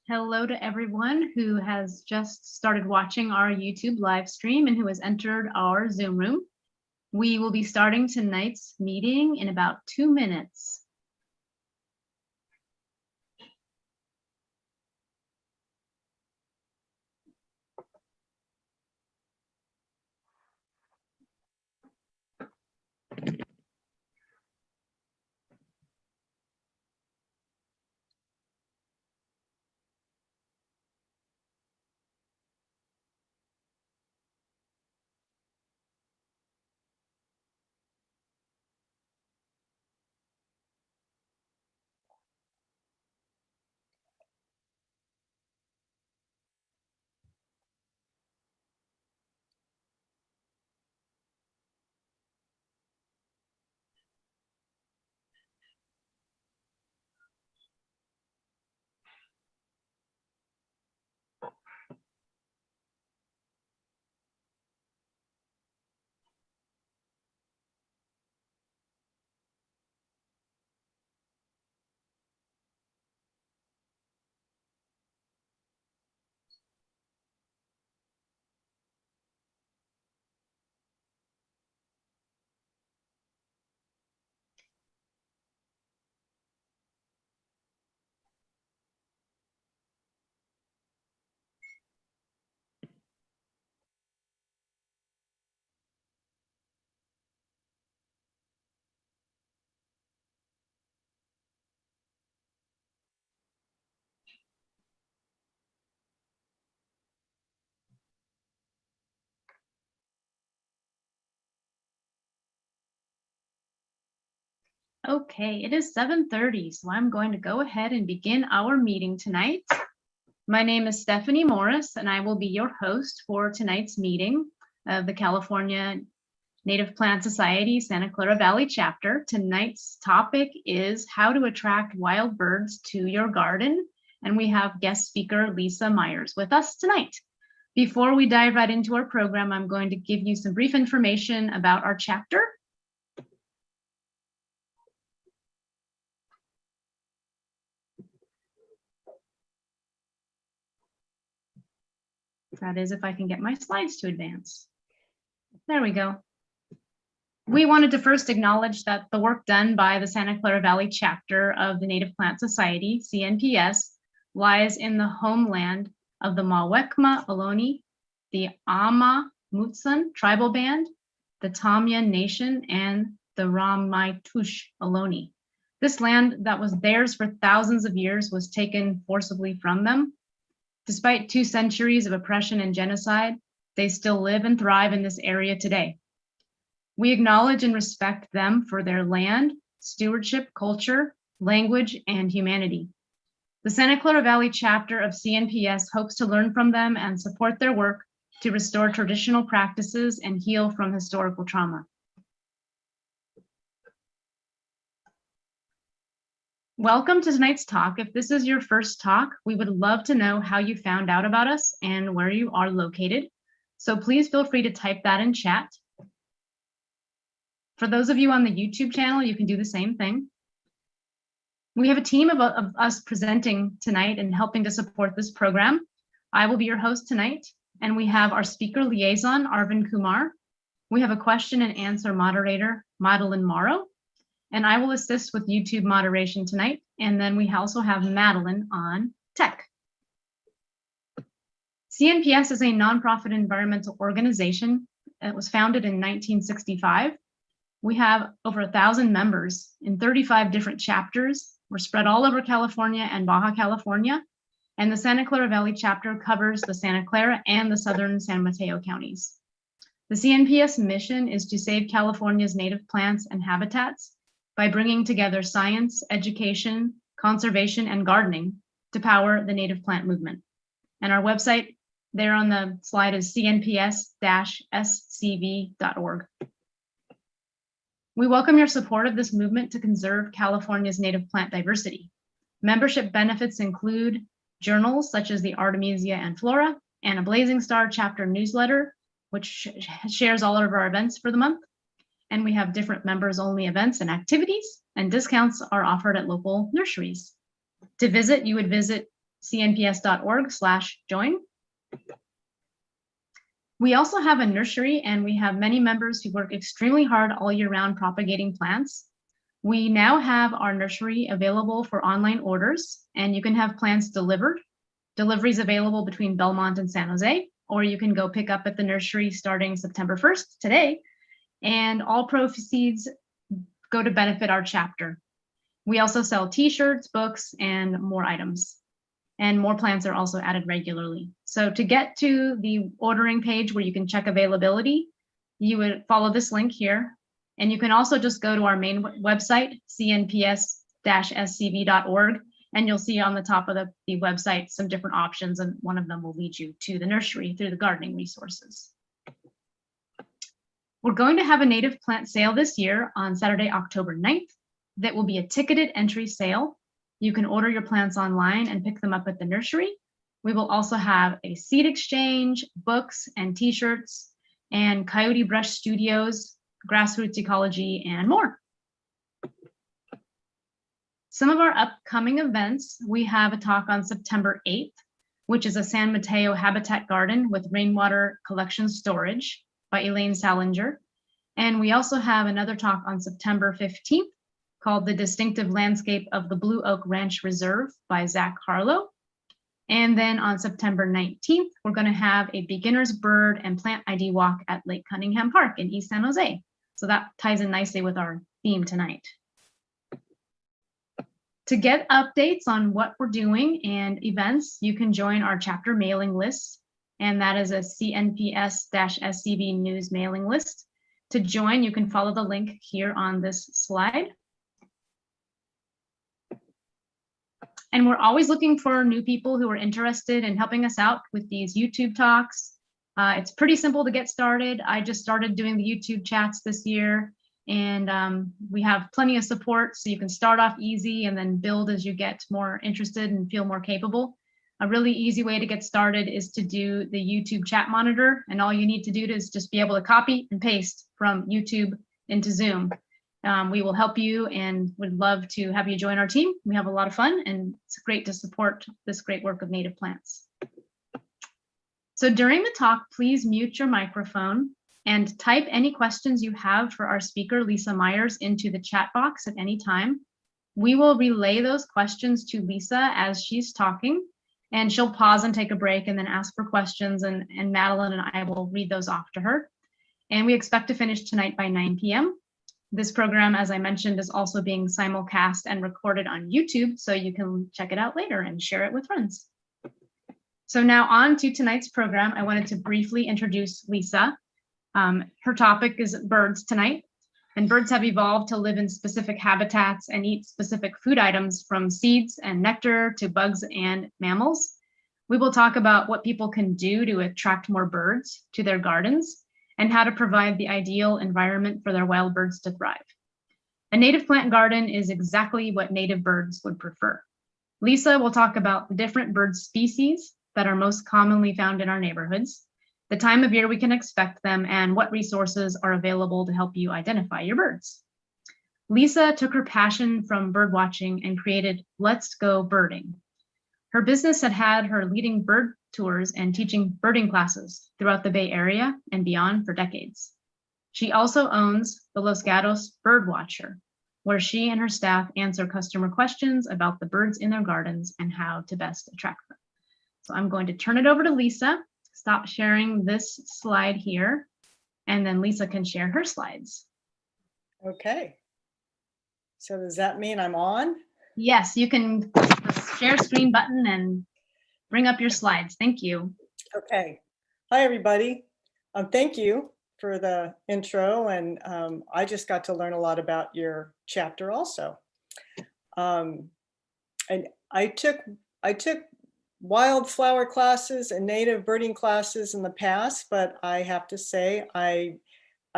Hello to everyone who has just started watching our YouTube live stream and who has entered our Zoom room. We will be starting tonight's meeting in about 2 minutes. Okay, it is 7:30, so I'm going to go ahead and begin our meeting tonight. My name is Stephanie Morris, and I will be your host for tonight's meeting of the California Native Plant Society Santa Clara Valley Chapter. Tonight's topic is how to attract wild birds to your garden, and we have guest speaker Lisa Myers with us tonight. Before we dive right into our program, I'm going to give you some brief information about our chapter. That is, if I can get my slides to advance. There we go. We wanted to first acknowledge that the work done by the Santa Clara Valley chapter of the Native Plant Society, CNPS, lies in the homeland of the Mawekma Ohlone, the Ama Mutsun tribal band, the Tamyan Nation, and the Ramaytush Ohlone. This land that was theirs for thousands of years was taken forcibly from them. Despite 2 centuries of oppression and genocide, they still live and thrive in this area today. We acknowledge and respect them for their land, stewardship, culture, language, and humanity. The Santa Clara Valley chapter of CNPS hopes to learn from them and support their work to restore traditional practices and heal from historical trauma. Welcome to tonight's talk. If this is your first talk, we would love to know how you found out about us and where you are located. So please feel free to type that in chat. For those of you on the YouTube channel, you can do the same thing. We have a team of us presenting tonight and helping to support this program. I will be your host tonight, and we have our speaker liaison, Arvind Kumar. We have a question and answer moderator, Madeline Morrow, and I will assist with YouTube moderation tonight. And then we also have Madeline on tech. CNPS is a nonprofit environmental organization that was founded in 1965. We have over 1,000 members in 35 different chapters. We're spread all over California and Baja California. And the Santa Clara Valley chapter covers the Santa Clara and the southern San Mateo counties. The CNPS mission is to save California's native plants and habitats by bringing together science, education, conservation, and gardening to power the native plant movement. And our website there on the slide is cnps-scv.org. We welcome your support of this movement to conserve California's native plant diversity. Membership benefits include journals such as the Artemisia and Flora, and a Blazing Star chapter newsletter, which shares all of our events for the month. And we have different members-only events and activities, and discounts are offered at local nurseries. To visit, you would visit cnps.org/join. We also have a nursery, and we have many members who work extremely hard all year round propagating plants. We now have our nursery available for online orders, and you can have plants delivered. Delivery is available between Belmont and San Jose, or you can go pick up at the nursery starting September 1st, today, and all proceeds go to benefit our chapter. We also sell t-shirts, books, and more items. And more plants are also added regularly. So to get to the ordering page where you can check availability, you would follow this link here. And you can also just go to our main website, cnps-scv.org, and you'll see on the top of the website some different options, and one of them will lead you to the nursery through the gardening resources. We're going to have a native plant sale this year on Saturday, October 9th. That will be a ticketed entry sale. You can order your plants online and pick them up at the nursery. We will also have a seed exchange, books and t-shirts, and Coyote Brush Studios, grassroots ecology, and more. Some of our upcoming events, we have a talk on September 8th, which is a San Mateo habitat garden with rainwater collection storage by Elaine Salinger. And we also have another talk on September 15th called The Distinctive Landscape of the Blue Oak Ranch Reserve by Zach Harlow. And then on September 19th, we're going to have a beginner's bird and plant ID walk at Lake Cunningham Park in East San Jose. So that ties in nicely with our theme tonight. To get updates on what we're doing and events, you can join our chapter mailing list, and that is a CNPS-SCV news mailing list. To join, you can follow the link here on this slide. And we're always looking for new people who are interested in helping us out with these YouTube talks. It's pretty simple to get started. I just started doing the YouTube chats this year, and we have plenty of support, so you can start off easy and then build as you get more interested and feel more capable. A really easy way to get started is to do the YouTube chat monitor, and all you need to do is just be able to copy and paste from YouTube into Zoom. We will help you and would love to have you join our team. We have a lot of fun, and it's great to support this great work of native plants. So during the talk, please mute your microphone and type any questions you have for our speaker, Lisa Myers, into the chat box at any time. We will relay those questions to Lisa as she's talking, and she'll pause and take a break and then ask for questions, and Madeline and I will read those off to her. And we expect to finish tonight by 9 p.m. This program, as I mentioned, is also being simulcast and recorded on YouTube, so you can check it out later and share it with friends. So now on to tonight's program. I wanted to briefly introduce Lisa. Her topic is birds tonight, and birds have evolved to live in specific habitats and eat specific food items, from seeds and nectar to bugs and mammals. We will talk about what people can do to attract more birds to their gardens, and how to provide the ideal environment for their wild birds to thrive. A native plant garden is exactly what native birds would prefer. Lisa will talk about the different bird species that are most commonly found in our neighborhoods, the time of year we can expect them, and what resources are available to help you identify your birds. Lisa took her passion from bird watching and created Let's Go Birding. Her business had her leading bird tours and teaching birding classes throughout the Bay Area and beyond for decades. She also owns the Los Gatos Birdwatcher, where she and her staff answer customer questions about the birds in their gardens and how to best attract them. So I'm going to turn it over to Lisa. Stop sharing this slide here, and then Lisa can share her slides. Okay. So does that mean I'm on? Yes, you can push the share screen button and bring up your slides. Thank you. Okay. Hi, everybody. Thank you for the intro, and I just got to learn a lot about your chapter also. And I took wildflower classes and native birding classes in the past, but I have to say I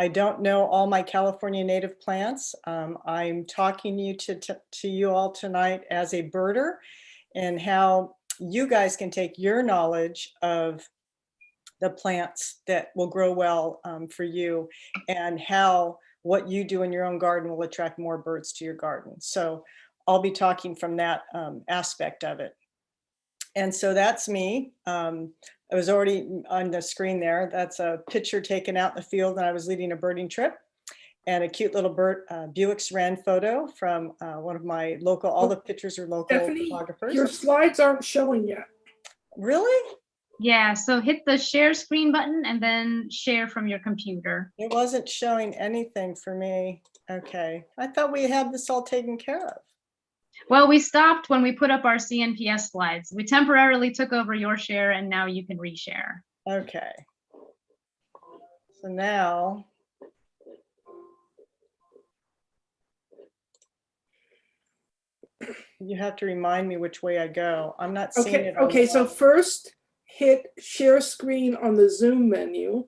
don't know all my California native plants. I'm talking to you all tonight as a birder, and how you guys can take your knowledge of the plants that will grow well for you, and how what you do in your own garden will attract more birds to your garden. So I'll be talking from that aspect of it. And so that's me. I was already on the screen there. That's a picture taken out in the field when I was leading a birding trip, and a cute little bird, Buick's Wren photo from one of my local, all the pictures are local Stephanie, photographers. your slides aren't showing yet. Really? Yeah, so hit the share screen button and then share from your computer. It wasn't showing anything for me. Okay. I thought we had this all taken care of. Well, we stopped when we put up our CNPS slides. We temporarily took over your share and now you can reshare. Okay. So now. You have to remind me which way I go. I'm not seeing Okay, it. on okay, the- so first hit share screen on the Zoom menu.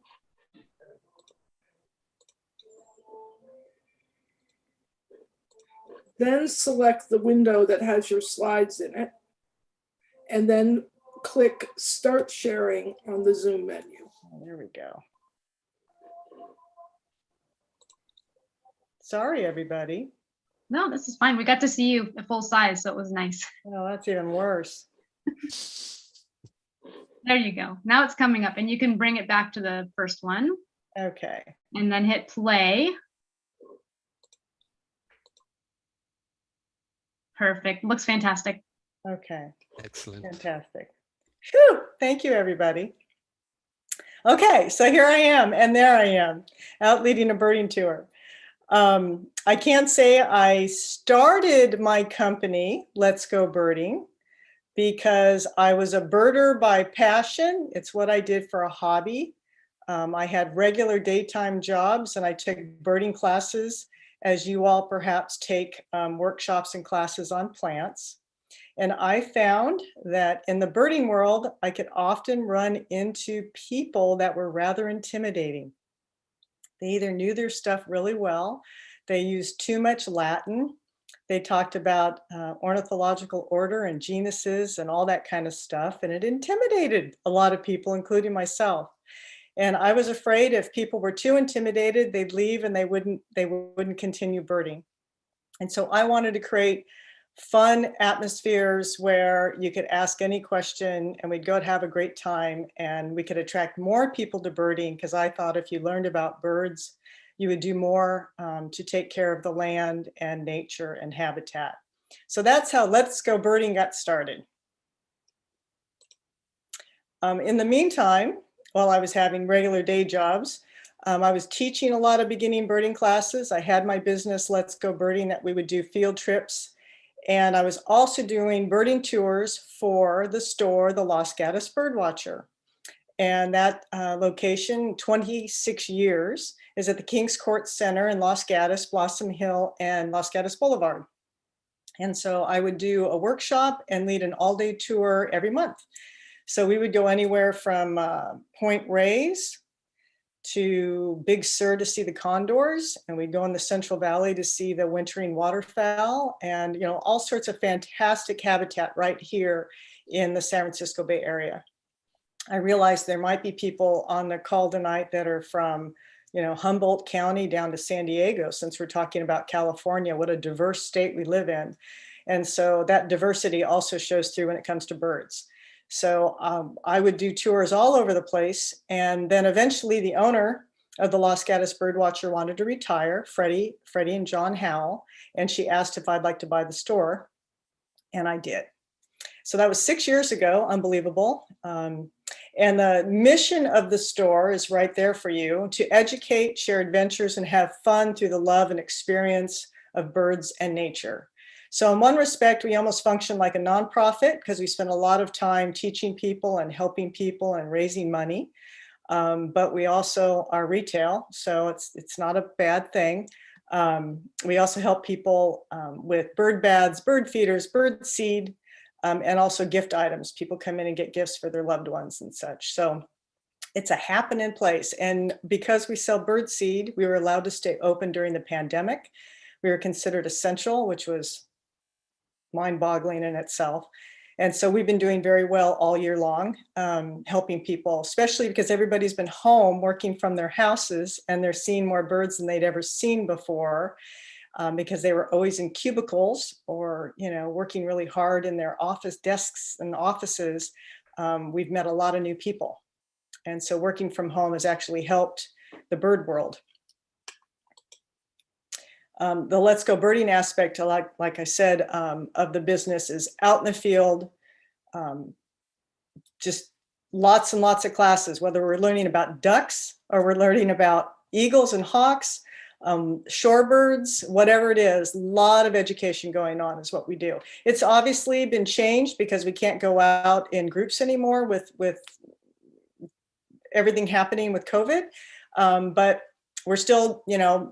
Then select the window that has your slides in it. And then click start sharing on the Zoom menu. Oh, there we go. Sorry, everybody. No, this is fine. We got to see you at full size, so it was nice. Oh, that's even worse. There you go. Now it's coming up and you can bring it back to the first one Okay. and then hit play. Perfect. Looks fantastic. Okay. Excellent. Fantastic. Whew, thank you, everybody. Okay, so here I am, and there I am, out leading a birding tour. I can't say I started my company, Let's Go Birding, because I was a birder by passion. It's what I did for a hobby. I had regular daytime jobs, and I took birding classes, as you all perhaps take workshops and classes on plants. And I found that in the birding world, I could often run into people that were rather intimidating. They either knew their stuff really well, they used too much Latin, they talked about ornithological order and genuses and all that kind of stuff, and it intimidated a lot of people, including myself. And I was afraid if people were too intimidated, they'd leave and they wouldn't continue birding. And so I wanted to create fun atmospheres where you could ask any question and we'd go and have a great time, and we could attract more people to birding, because I thought if you learned about birds, you would do more to take care of the land and nature and habitat. So that's how Let's Go Birding got started. In the meantime, while I was having regular day jobs, I was teaching a lot of beginning birding classes. I had my business, Let's Go Birding, that we would do field trips. And I was also doing birding tours for the store, the Los Gatos Birdwatcher. And that location, 26 years, is at the Kings Court Center in Los Gatos, Blossom Hill, and Los Gatos Boulevard. And so I would do a workshop and lead an all-day tour every month. So we would go anywhere from Point Reyes to Big Sur to see the condors, and we'd go in the Central Valley to see the wintering waterfowl, and all sorts of fantastic habitat right here in the San Francisco Bay Area. I realized there might be people on the call tonight that are from Humboldt County down to San Diego, since we're talking about California, what a diverse state we live in. And so that diversity also shows through when it comes to birds. So I would do tours all over the place. And then eventually the owner of the Los Gatos Birdwatcher wanted to retire, Freddie and John Howell, and she asked if I'd like to buy the store, and I did. So that was 6 years ago, unbelievable. And the mission of the store is right there for you: to educate, share adventures, and have fun through the love and experience of birds and nature. So in one respect, we almost function like a nonprofit, because we spend a lot of time teaching people and helping people and raising money. But we also are retail, so it's not a bad thing. We also help people with bird baths, bird feeders, bird seed, and also gift items. People come in and get gifts for their loved ones and such. So it's a happening place. And because we sell bird seed, we were allowed to stay open during the pandemic. We were considered essential, which was mind-boggling in itself. And so we've been doing very well all year long, helping people, especially because everybody's been home working from their houses, and they're seeing more birds than they'd ever seen before. because they were always in cubicles or, working really hard in their office desks and offices. We've met a lot of new people. And so working from home has actually helped the bird world. The Let's Go Birding aspect, like I said, of the business is out in the field, just lots and lots of classes, whether we're learning about ducks or we're learning about eagles and hawks, shorebirds, whatever it is, a lot of education going on is what we do. It's obviously been changed because we can't go out in groups anymore with everything happening with COVID. But we're still,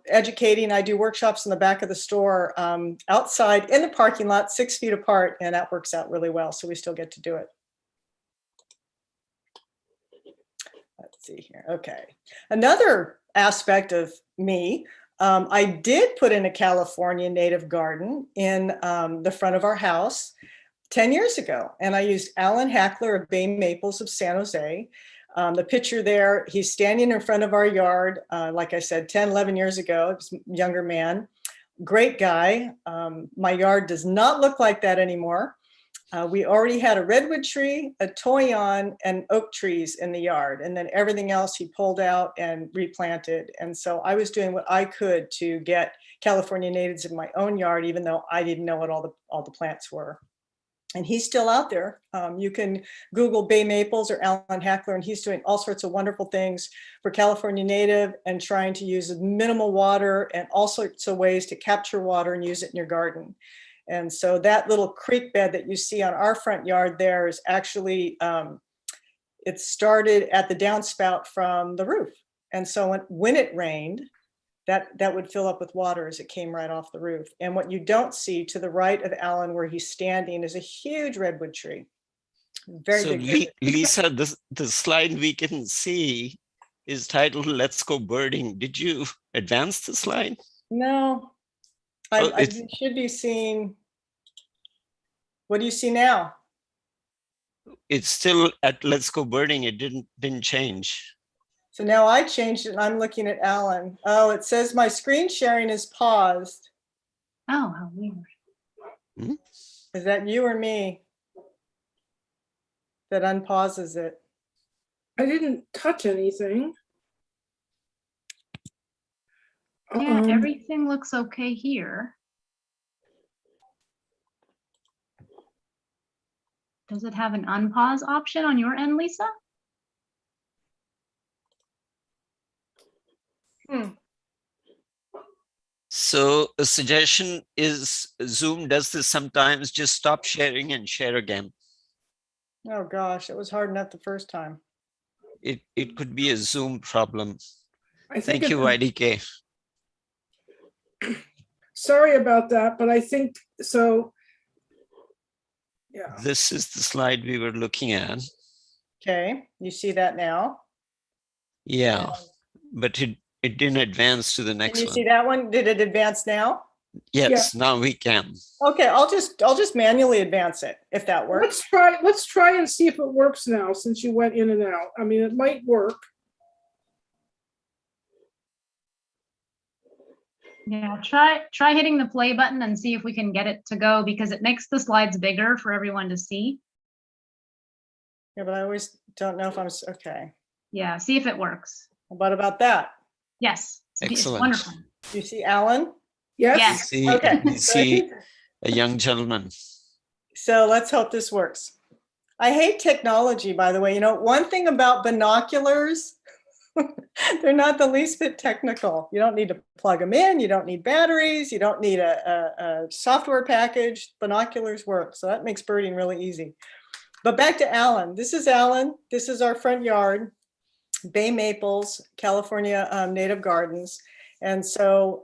educating. I do workshops in the back of the store, outside in the parking lot, 6 feet apart, and that works out really well. So we still get to do it. Let's see here. Okay. Another aspect of me, I did put in a California native garden in the front of our house 10 years ago. And I used Alan Hackler of Bay Maples of San Jose. The picture there, he's standing in front of our yard, like I said, 10, 11 years ago. It was a younger man, great guy. My yard does not look like that anymore. We already had a redwood tree, a toyon, and oak trees in the yard. And then everything else he pulled out and replanted. And so I was doing what I could to get California natives in my own yard, even though I didn't know what all the plants were. And he's still out there. You can Google Bay Maples or Alan Hackler, and he's doing all sorts of wonderful things for California native and trying to use minimal water and all sorts of ways to capture water and use it in your garden. And so that little creek bed that you see on our front yard there is actually, it started at the downspout from the roof. And so when it rained, that would fill up with water as it came right off the roof. And what you don't see to the right of Alan where he's standing is a huge redwood tree. Very so big. Lisa, the slide we can see is titled Let's Go Birding. Did you advance the slide? No, Oh, I should be seeing, what do you see now? It's still at Let's Go Birding. It didn't change. So now I changed it and I'm looking at Alan. Oh, it says my screen sharing is paused. Oh, how weird. Is that you or me that unpauses it? I didn't touch anything. Yeah, everything looks okay here. Does it have an unpause option on your end, Lisa? So a suggestion is Zoom does this sometimes, just stop sharing and share again. Oh gosh, it was hard enough the first time. It could be a Zoom problem. I think Thank you, YDK. Sorry about that, but I think so. Yeah. This is the slide we were looking at. Okay, you see that now? Yeah, but it didn't advance to the Can next you one. see that one? Did it advance now? Yes, now we can. Okay, I'll just manually advance it if that works. Let's try and see if it works now, since you went in and out. I mean, it might work. Yeah, try hitting the play button and see if we can get it to go, because it makes the slides bigger for everyone to see. Yeah, but I always don't know if I'm, okay. Yeah, see if it works. What about that? Yes, it's Excellent. wonderful. Do you see Alan? Yes? Yes. See, Okay. you see a young gentleman. So let's hope this works. I hate technology, by the way. One thing about binoculars, they're not the least bit technical. You don't need to plug them in. You don't need batteries. You don't need a software package. Binoculars work. So that makes birding really easy. But back to Alan. This is Alan. This is our front yard, Bay Maples, California native gardens. And so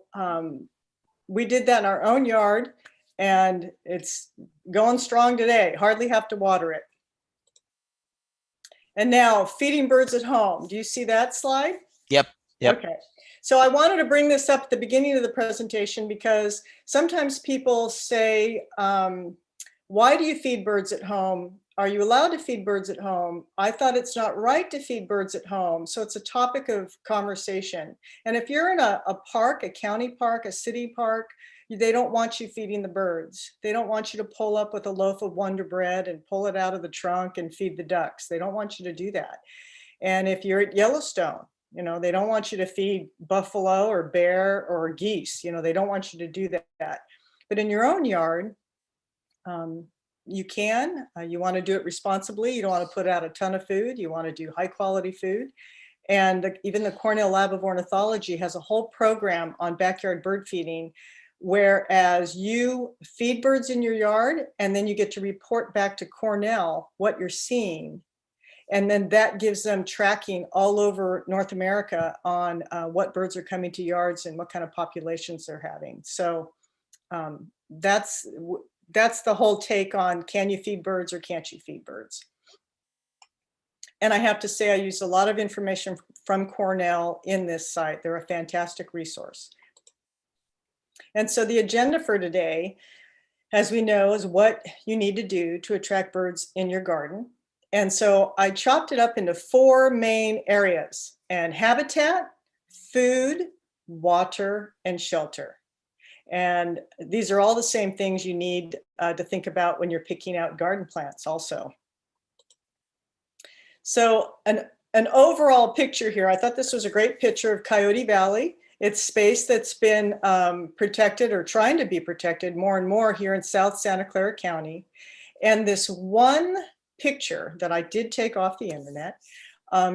we did that in our own yard, and it's going strong today. Hardly have to water it. And now feeding birds at home. Do you see that slide? Yep. Okay. So I wanted to bring this up at the beginning of the presentation because sometimes people say, why do you feed birds at home? are you allowed to feed birds at home? I thought it's not right to feed birds at home. So it's a topic of conversation. And if you're in a park, a county park, a city park, they don't want you feeding the birds. They don't want you to pull up with a loaf of Wonder Bread and pull it out of the trunk and feed the ducks. They don't want you to do that. And if you're at Yellowstone, you know, they don't want you to feed buffalo or bear or geese. You know, they don't want you to do that. But in your own yard, you can. You want to do it responsibly. You don't want to put out a ton of food. You want to do high quality food. And even the Cornell Lab of Ornithology has a whole program on backyard bird feeding, whereas you feed birds in your yard and then you get to report back to Cornell what you're seeing. And then that gives them tracking all over North America on what birds are coming to yards and what kind of populations they're having. So that's the whole take on, can you feed birds or can't you feed birds? And I have to say, I used a lot of information from Cornell in this site. They're a fantastic resource. And so the agenda for today, as we know, is what you need to do to attract birds in your garden. And so I chopped it up into 4 main areas: and habitat, food, water, and shelter. And these are all the same things you need to think about when you're picking out garden plants also. So an overall picture here, I thought this was a great picture of Coyote Valley. It's space that's been protected or trying to be protected more and more here in South Santa Clara County. And this one picture that I did take off the internet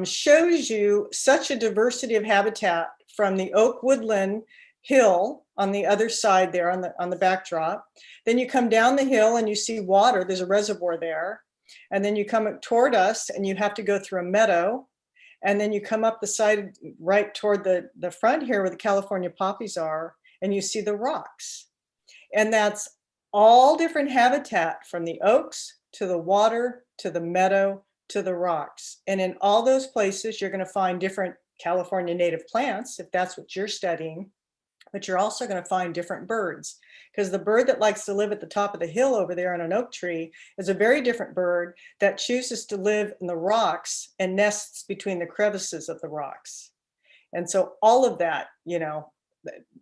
shows you such a diversity of habitat from the oak woodland hill on the other side there on the backdrop. Then you come down the hill and you see water. There's a reservoir there. And then you come toward us and you have to go through a meadow. And then you come up the side right toward the front here where the California poppies are, and you see the rocks. And that's all different habitat, from the oaks to the water to the meadow to the rocks. And in all those places, you're going to find different California native plants, if that's what you're studying, but you're also going to find different birds, because the bird that likes to live at the top of the hill over there on an oak tree is a very different bird that chooses to live in the rocks and nests between the crevices of the rocks. And so all of that, you know,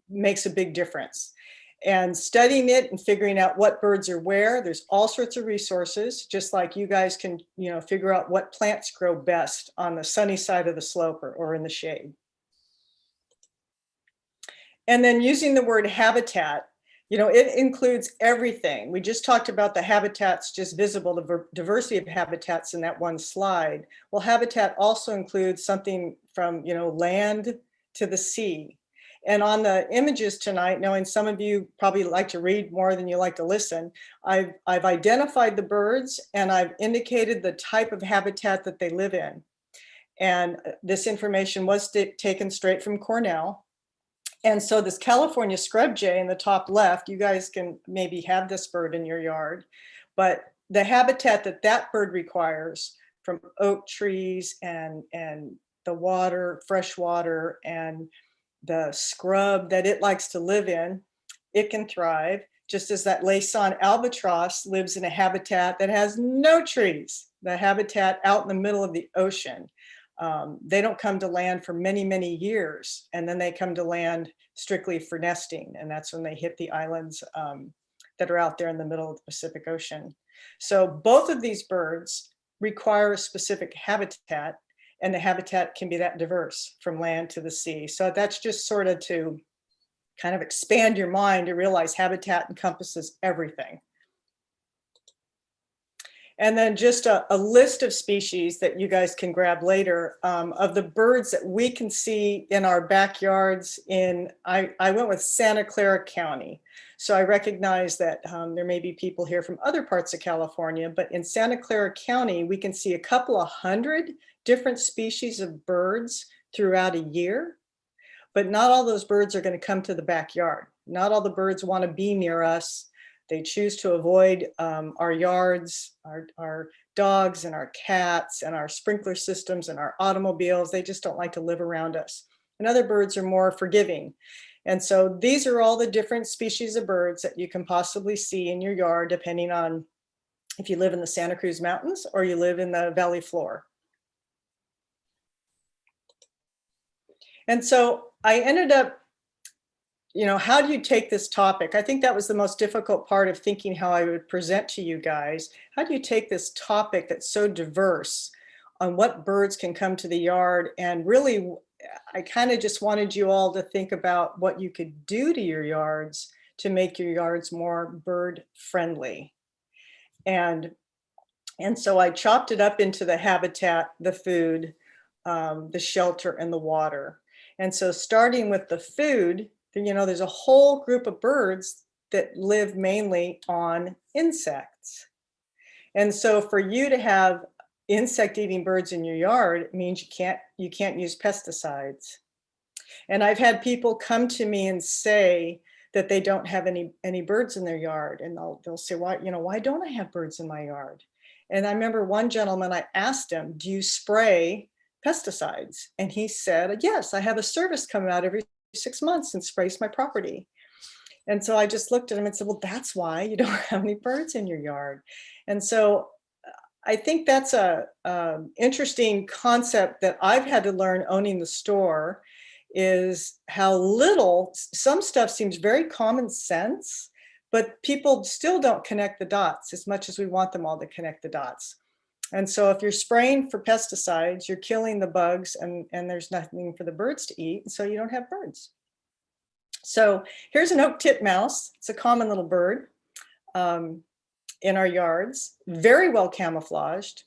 makes a big difference. And studying it and figuring out what birds are where, there's all sorts of resources, just like you guys can, you know, figure out what plants grow best on the sunny side of the slope or in the shade. And then using the word habitat, you know, it includes everything. We just talked about the habitats just visible, the diversity of habitats in that one slide. Well, habitat also includes something from, you know, land to the sea. And on the images tonight, knowing some of you probably like to read more than you like to listen, I've identified the birds and I've indicated the type of habitat that they live in. And this information was taken straight from Cornell. And so this California scrub jay in the top left, you guys can maybe have this bird in your yard, but the habitat that bird requires, from oak trees and the water, fresh water, and the scrub that it likes to live in, it can thrive, just as that Laysan albatross lives in a habitat that has no trees, the habitat out in the middle of the ocean. They don't come to land for many, many years, and then they come to land strictly for nesting, and that's when they hit the islands that are out there in the middle of the Pacific Ocean. So both of these birds require a specific habitat, and the habitat can be that diverse from land to the sea. So that's just sort of to kind of expand your mind to realize habitat encompasses everything. And then just a list of species that you guys can grab later of the birds that we can see in our backyards in, I went with Santa Clara County. So I recognize that there may be people here from other parts of California, but in Santa Clara County, we can see a couple of hundred different species of birds throughout a year. But not all those birds are going to come to the backyard. Not all the birds want to be near us. They choose to avoid our yards, our dogs and our cats and our sprinkler systems and our automobiles. They just don't like to live around us. And other birds are more forgiving. And so these are all the different species of birds that you can possibly see in your yard, depending on if you live in the Santa Cruz Mountains or you live in the valley floor. And so I ended up, how do you take this topic? I think that was the most difficult part of thinking how I would present to you guys. How do you take this topic that's so diverse on what birds can come to the yard? And really, I kind of just wanted you all to think about what you could do to your yards to make your yards more bird friendly. And so I chopped it up into the habitat, the food, the shelter, and the water. And so starting with the food, there's a whole group of birds that live mainly on insects. And so for you to have insect-eating birds in your yard means you can't use pesticides. And I've had people come to me and say that they don't have any birds in their yard, and they'll say, why don't I have birds in my yard? And I remember one gentleman, I asked him, do you spray pesticides? And he said, yes, I have a service come out every 6 months and sprays my property. And so I just looked at him and said, well, that's why you don't have any birds in your yard. And so I think that's a interesting concept that I've had to learn owning the store, is how little, some stuff seems very common sense, but people still don't connect the dots as much as we want them all to connect the dots. And so if you're spraying for pesticides, you're killing the bugs, and there's nothing for the birds to eat, and so you don't have birds. So here's an oak tit mouse. It's a common little bird in our yards, very well camouflaged,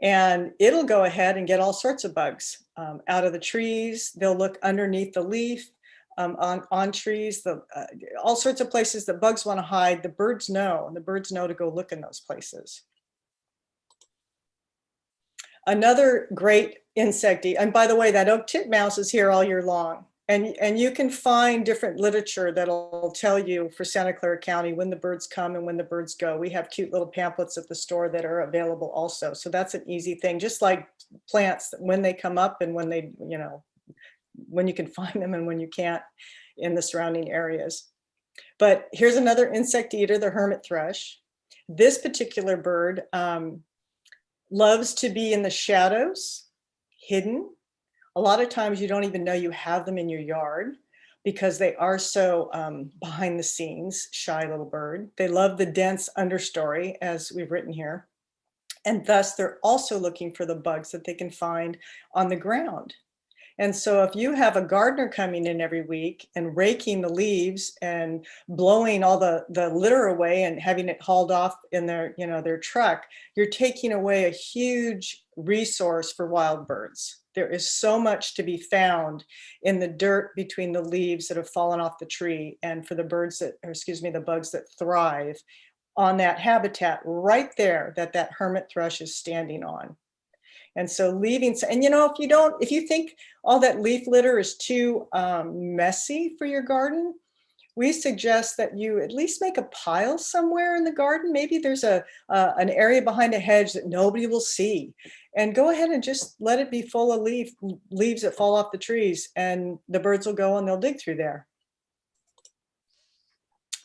and it'll go ahead and get all sorts of bugs out of the trees. They'll look underneath the leaf, on trees, all sorts of places that bugs want to hide. The birds know, and the birds know to go look in those places. Another great insect, and by the way, that oak titmouse is here all year long. And you can find different literature that'll tell you for Santa Clara County when the birds come and when the birds go. We have cute little pamphlets at the store that are available also. So that's an easy thing, just like plants, when they come up and when they, when you can find them and when you can't in the surrounding areas. But here's another insect eater, the hermit thrush. This particular bird loves to be in the shadows, hidden. A lot of times you don't even know you have them in your yard because they are so behind the scenes, shy little bird. They love the dense understory, as we've written here. And thus they're also looking for the bugs that they can find on the ground. And so if you have a gardener coming in every week and raking the leaves and blowing all the litter away and having it hauled off in their truck, you're taking away a huge resource for wild birds. There is so much to be found in the dirt between the leaves that have fallen off the tree, and for the birds that, the bugs that thrive on that habitat right there that hermit thrush is standing on. And so leaving, and if you think all that leaf litter is too messy for your garden, we suggest that you at least make a pile somewhere in the garden. Maybe there's an area behind a hedge that nobody will see, and go ahead and just let it be full of leaves that fall off the trees, and the birds will go and they'll dig through there.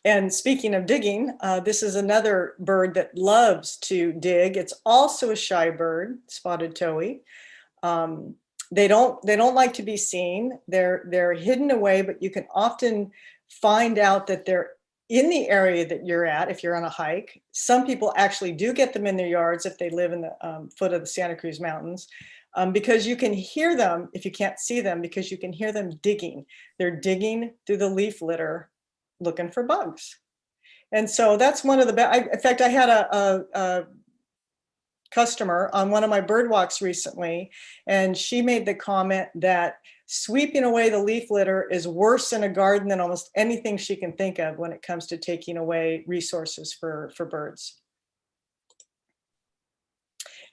And speaking of digging, this is another bird that loves to dig. It's also a shy bird, spotted towhee. They don't like to be seen. They're hidden away, but you can often find out that they're in the area that you're at if you're on a hike. Some people actually do get them in their yards if they live in the foot of the Santa Cruz Mountains, because you can hear them if you can't see them, because you can hear them digging. They're digging through the leaf litter looking for bugs. And so that's one of the best. In fact, I had a customer on one of my bird walks recently, and she made the comment that sweeping away the leaf litter is worse in a garden than almost anything she can think of when it comes to taking away resources for birds.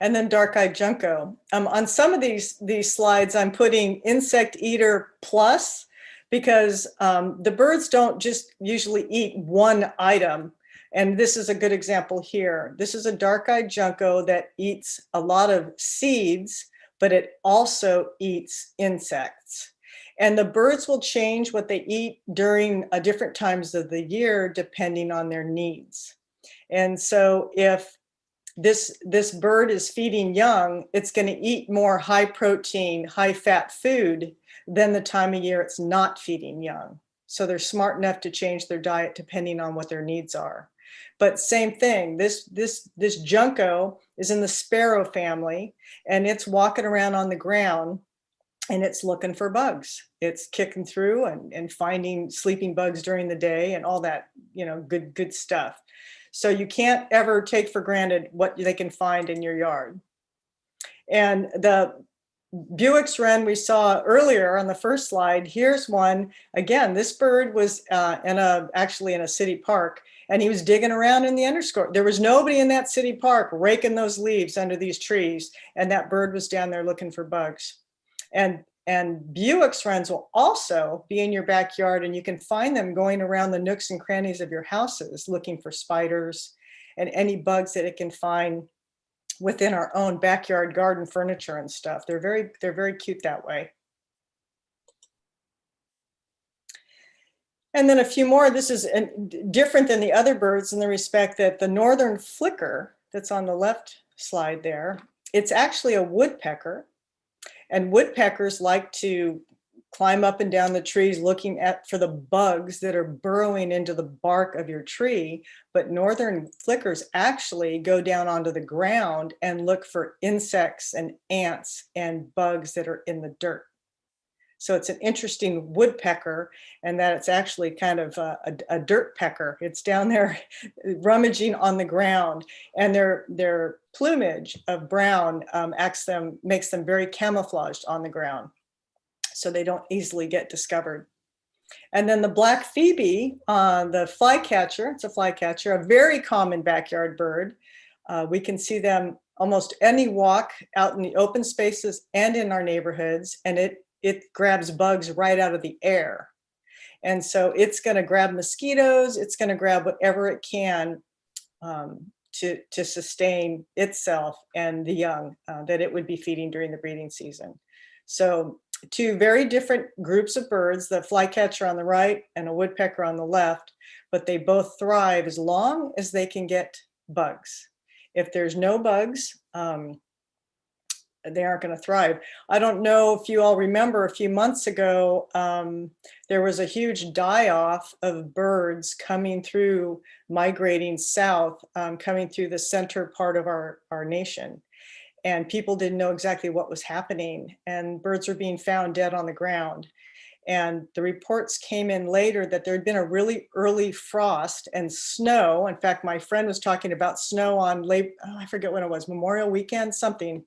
And then dark-eyed junco. On some of these slides, I'm putting insect eater plus, because the birds don't just usually eat one item. And this is a good example here. This is a dark-eyed junco that eats a lot of seeds, but it also eats insects. And the birds will change what they eat during different times of the year, depending on their needs. And so if this bird is feeding young, it's going to eat more high protein, high fat food than the time of year it's not feeding young. So they're smart enough to change their diet depending on what their needs are. But same thing, this junco is in the sparrow family, and it's walking around on the ground and it's looking for bugs. It's kicking through and finding sleeping bugs during the day and all that, you know, good stuff. So you can't ever take for granted what they can find in your yard. And the Buick's wren we saw earlier on the first slide, here's one. Again, this bird was actually in a city park, and he was digging around in the understory. There was nobody in that city park raking those leaves under these trees, and that bird was down there looking for bugs. And Buick's wrens will also be in your backyard, and you can find them going around the nooks and crannies of your houses looking for spiders and any bugs that it can find within our own backyard garden furniture and stuff. They're very cute that way. And then a few more. This is different than the other birds in the respect that the northern flicker that's on the left slide there, it's actually a woodpecker. And woodpeckers like to climb up and down the trees looking for the bugs that are burrowing into the bark of your tree. But northern flickers actually go down onto the ground and look for insects and ants and bugs that are in the dirt. So it's an interesting woodpecker, and that it's actually kind of a dirt pecker. It's down there rummaging on the ground, and their plumage of brown makes them very camouflaged on the ground, so they don't easily get discovered. And then the black phoebe, the flycatcher, it's a flycatcher, a very common backyard bird. We can see them almost any walk out in the open spaces and in our neighborhoods, and it grabs bugs right out of the air. And so it's going to grab mosquitoes, it's going to grab whatever it can to sustain itself and the young that it would be feeding during the breeding season. So two very different groups of birds, the flycatcher on the right and a woodpecker on the left, but they both thrive as long as they can get bugs. If there's no bugs, they aren't going to thrive. I don't know if you all remember a few months ago, there was a huge die-off of birds coming through, migrating south, coming through the center part of our nation. And people didn't know exactly what was happening, and birds were being found dead on the ground. And the reports came in later that there had been a really early frost and snow. In fact, my friend was talking about snow on I forget when it was, Memorial Weekend, something.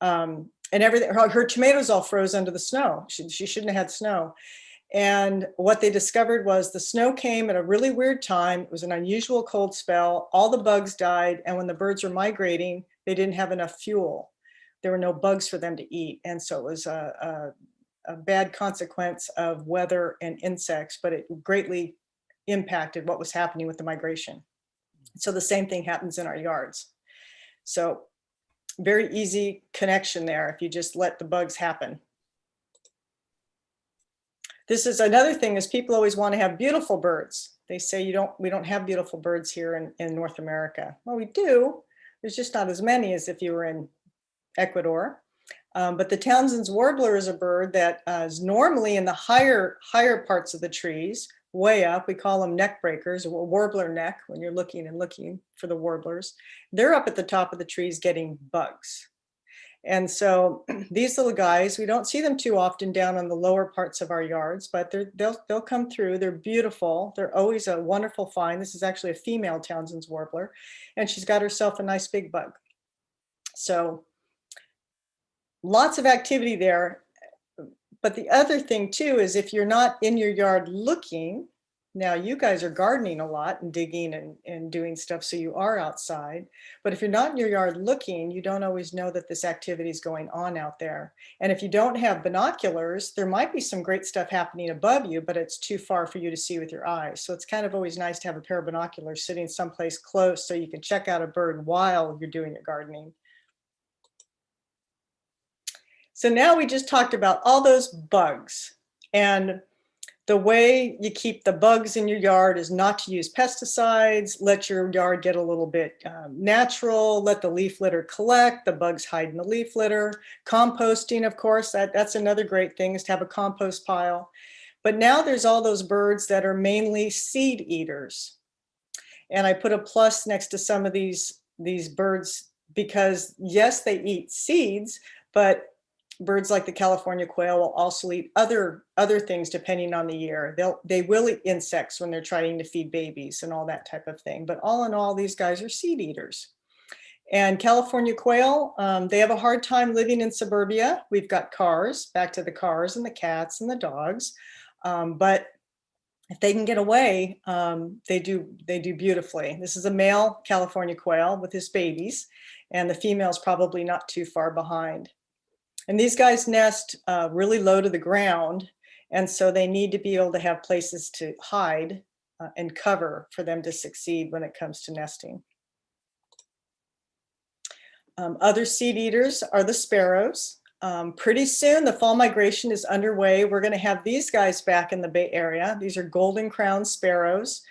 And everything, her tomatoes all froze under the snow. She shouldn't have had snow. And what they discovered was the snow came at a really weird time. It was an unusual cold spell. All the bugs died. And when the birds were migrating, they didn't have enough fuel. There were no bugs for them to eat. And so it was a bad consequence of weather and insects, but it greatly impacted what was happening with the migration. So the same thing happens in our yards. So very easy connection there if you just let the bugs happen. This is another thing, is people always want to have beautiful birds. They say we don't have beautiful birds here in North America. Well, we do. There's just not as many as if you were in Ecuador. But the Townsend's warbler is a bird that is normally in the higher parts of the trees, way up. We call them neck breakers, or warbler neck, when you're looking for the warblers. They're up at the top of the trees getting bugs. And so these little guys, we don't see them too often down on the lower parts of our yards, but they'll come through. They're beautiful. They're always a wonderful find. This is actually a female Townsend's warbler, and she's got herself a nice big bug. So lots of activity there. But the other thing too is, if you're not in your yard looking, now you guys are gardening a lot and digging and doing stuff, so you are outside. But if you're not in your yard looking, you don't always know that this activity is going on out there. And if you don't have binoculars, there might be some great stuff happening above you, but it's too far for you to see with your eyes. So it's kind of always nice to have a pair of binoculars sitting someplace close so you can check out a bird while you're doing your gardening. So now we just talked about all those bugs, and the way you keep the bugs in your yard is not to use pesticides, let your yard get a little bit natural, let the leaf litter collect, the bugs hide in the leaf litter. Composting, of course, that's another great thing, is to have a compost pile. But now there's all those birds that are mainly seed eaters. And I put a plus next to some of these birds because yes, they eat seeds, but birds like the California quail will also eat other things depending on the year. They will eat insects when they're trying to feed babies and all that type of thing. But all in all, these guys are seed eaters. And California quail, they have a hard time living in suburbia. We've got cars, back to the cars and the cats and the dogs. But if they can get away, they do beautifully. This is a male California quail with his babies, and the female's probably not too far behind. And these guys nest really low to the ground, and so they need to be able to have places to hide and cover for them to succeed when it comes to nesting. Other seed eaters are the sparrows. Pretty soon, the fall migration is underway. We're going to have these guys back in the Bay Area. These are golden crowned sparrows.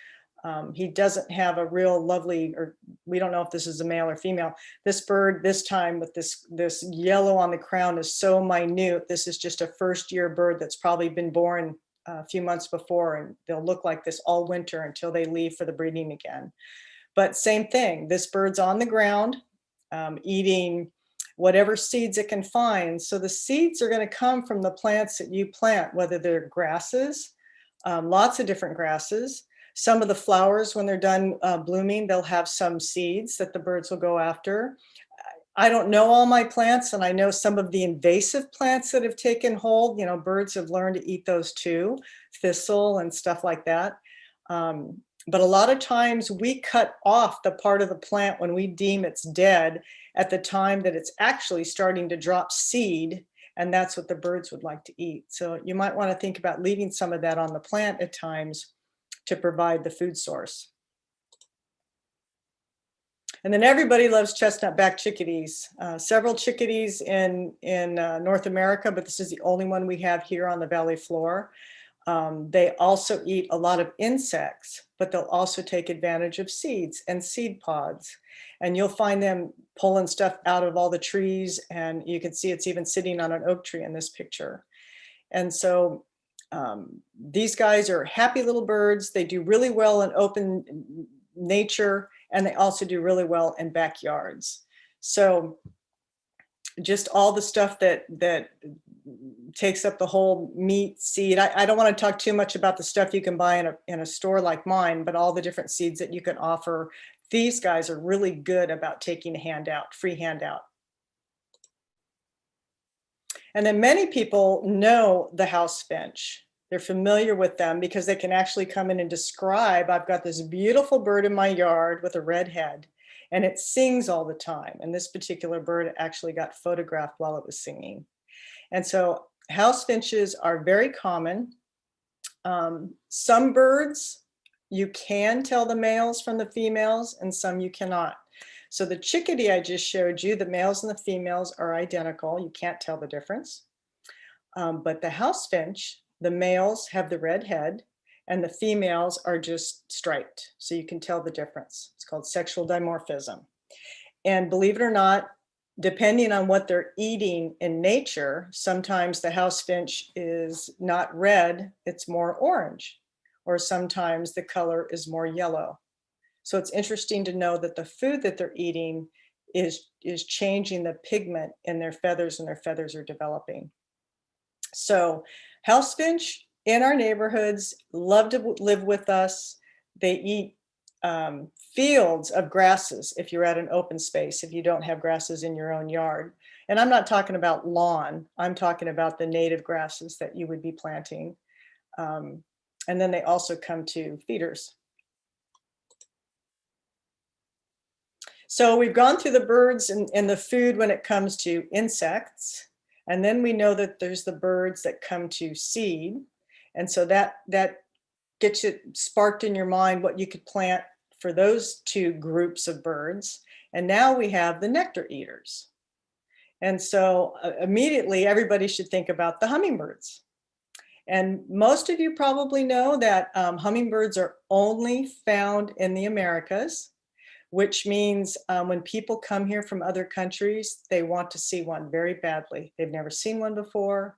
He doesn't have a real lovely, or we don't know if this is a male or female. This bird, this time with this yellow on the crown, is so minute. This is just a first-year bird that's probably been born a few months before, and they'll look like this all winter until they leave for the breeding again. But same thing, this bird's on the ground, eating whatever seeds it can find. So the seeds are going to come from the plants that you plant, whether they're grasses, lots of different grasses. Some of the flowers, when they're done blooming, they'll have some seeds that the birds will go after. I don't know all my plants, and I know some of the invasive plants that have taken hold. You know, birds have learned to eat those too, thistle and stuff like that. But a lot of times we cut off the part of the plant when we deem it's dead at the time that it's actually starting to drop seed, and that's what the birds would like to eat. So you might want to think about leaving some of that on the plant at times to provide the food source. And then everybody loves chestnut-backed chickadees. Several chickadees in North America, but this is the only one we have here on the valley floor. They also eat a lot of insects, but they'll also take advantage of seeds and seed pods. And you'll find them pulling stuff out of all the trees, and you can see it's even sitting on an oak tree in this picture. And so these guys are happy little birds. They do really well in open nature, and they also do really well in backyards. So just all the stuff that takes up the whole meat seed. I don't want to talk too much about the stuff you can buy in a store like mine, but all the different seeds that you can offer. These guys are really good about taking a handout, free handout. And then many people know the house finch. They're familiar with them because they can actually come in and describe, I've got this beautiful bird in my yard with a red head, and it sings all the time. And this particular bird actually got photographed while it was singing. And so house finches are very common. Some birds, you can tell the males from the females, and some you cannot. So the chickadee I just showed you, the males and the females are identical. You can't tell the difference. But the house finch, the males have the red head and the females are just striped. So you can tell the difference. It's called sexual dimorphism. And believe it or not, depending on what they're eating in nature, sometimes the house finch is not red, it's more orange, or sometimes the color is more yellow. So it's interesting to know that the food that they're eating is changing the pigment in their feathers, and their feathers are developing. So house finch in our neighborhoods love to live with us. They eat fields of grasses if you're at an open space, if you don't have grasses in your own yard. And I'm not talking about lawn, I'm talking about the native grasses that you would be planting. And then they also come to feeders. So we've gone through the birds and the food when it comes to insects. And then we know that there's the birds that come to seed. And so that gets it sparked in your mind what you could plant for those two groups of birds. And now we have the nectar eaters. And so immediately everybody should think about the hummingbirds. And most of you probably know that hummingbirds are only found in the Americas, which means when people come here from other countries, they want to see one very badly. They've never seen one before.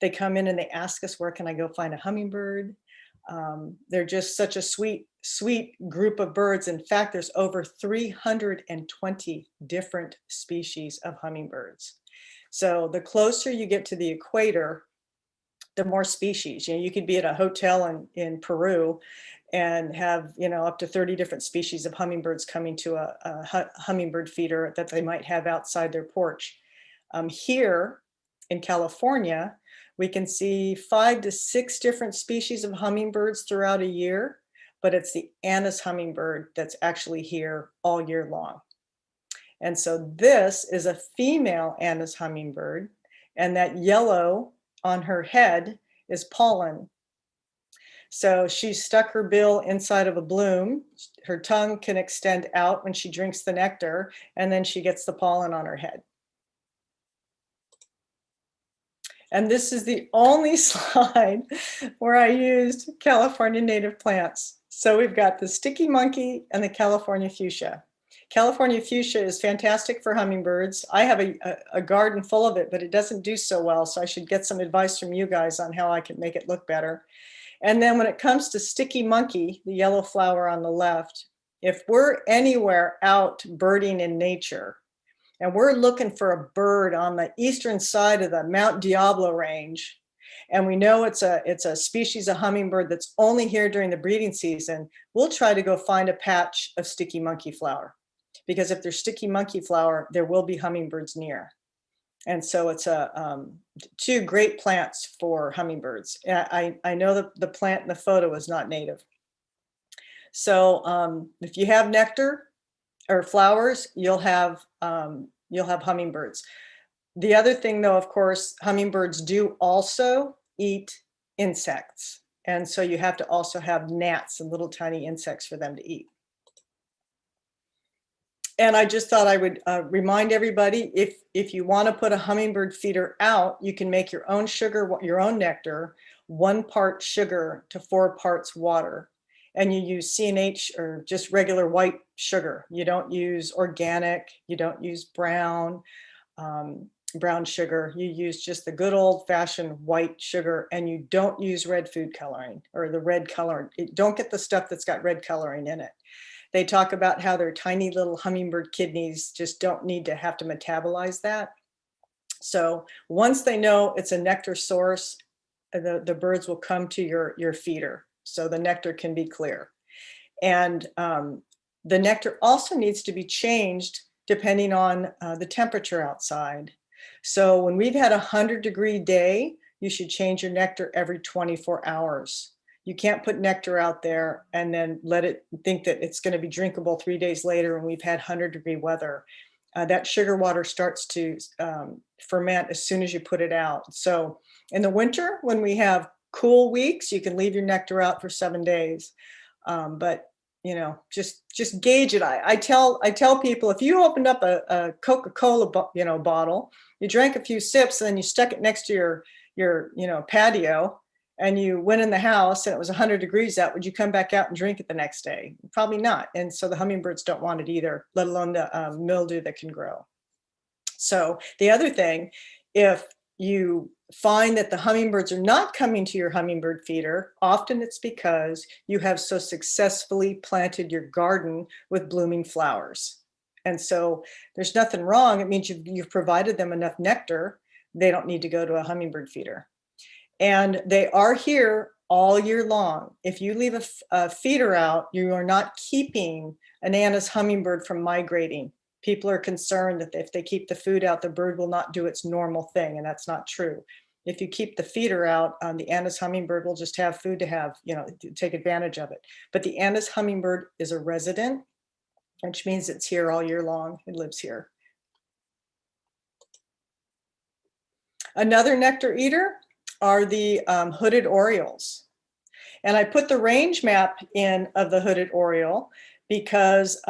They come in and they ask us, where can I go find a hummingbird? They're just such a sweet, sweet group of birds. In fact, there's over 320 different species of hummingbirds. So the closer you get to the equator, the more species. You could be at a hotel in Peru and have, up to 30 different species of hummingbirds coming to a hummingbird feeder that they might have outside their porch. Here in California, we can see 5 to 6 different species of hummingbirds throughout a year, but it's the Anna's hummingbird that's actually here all year long. And so this is a female Anna's hummingbird, and that yellow on her head is pollen. So she stuck her bill inside of a bloom. Her tongue can extend out when she drinks the nectar, and then she gets the pollen on her head. And this is the only slide where I used California native plants. So we've got the sticky monkey and the California fuchsia. California fuchsia is fantastic for hummingbirds. I have a garden full of it, but it doesn't do so well. So I should get some advice from you guys on how I can make it look better. And then when it comes to sticky monkey, the yellow flower on the left, if we're anywhere out birding in nature, and we're looking for a bird on the eastern side of the Mount Diablo range, and we know it's a species of hummingbird that's only here during the breeding season, we'll try to go find a patch of sticky monkey flower. Because if there's sticky monkey flower, there will be hummingbirds near. And so it's two great plants for hummingbirds. I know that the plant in the photo is not native. So if you have nectar or flowers, you'll have hummingbirds. The other thing though, of course, hummingbirds do also eat insects. And so you have to also have gnats and little tiny insects for them to eat. And I just thought I would remind everybody, if you want to put a hummingbird feeder out, you can make your own sugar, your own nectar, 1 part sugar to 4 parts water. And you use CNH or just regular white sugar. You don't use organic, you don't use brown sugar. You use just the good old fashioned white sugar, and you don't use red food coloring or the red coloring. Don't get the stuff that's got red coloring in it. They talk about how their tiny little hummingbird kidneys just don't need to have to metabolize that. So once they know it's a nectar source, the birds will come to your feeder. So the nectar can be clear. And the nectar also needs to be changed depending on the temperature outside. So when we've had a 100-degree day, you should change your nectar every 24 hours. You can't put nectar out there and then let it think that it's going to be drinkable 3 days later when we've had 100-degree weather. That sugar water starts to ferment as soon as you put it out. So in the winter, when we have cool weeks, you can leave your nectar out for 7 days. But just gauge it. I tell people, if you opened up a Coca-Cola bottle, you drank a few sips, and then you stuck it next to your patio, and you went in the house and it was 100 degrees out, would you come back out and drink it the next day? Probably not. And so the hummingbirds don't want it either, let alone the mildew that can grow. So the other thing, if you find that the hummingbirds are not coming to your hummingbird feeder, often it's because you have so successfully planted your garden with blooming flowers. And so there's nothing wrong. It means you've provided them enough nectar. They don't need to go to a hummingbird feeder. And they are here all year long. If you leave a feeder out, you are not keeping an Anna's hummingbird from migrating. People are concerned that if they keep the food out, the bird will not do its normal thing, and that's not true. If you keep the feeder out, the Anna's hummingbird will just have food to have, to take advantage of it. But the Anna's hummingbird is a resident, which means it's here all year long. It lives here. Another nectar eater are the hooded orioles. And I put the range map in of the hooded oriole because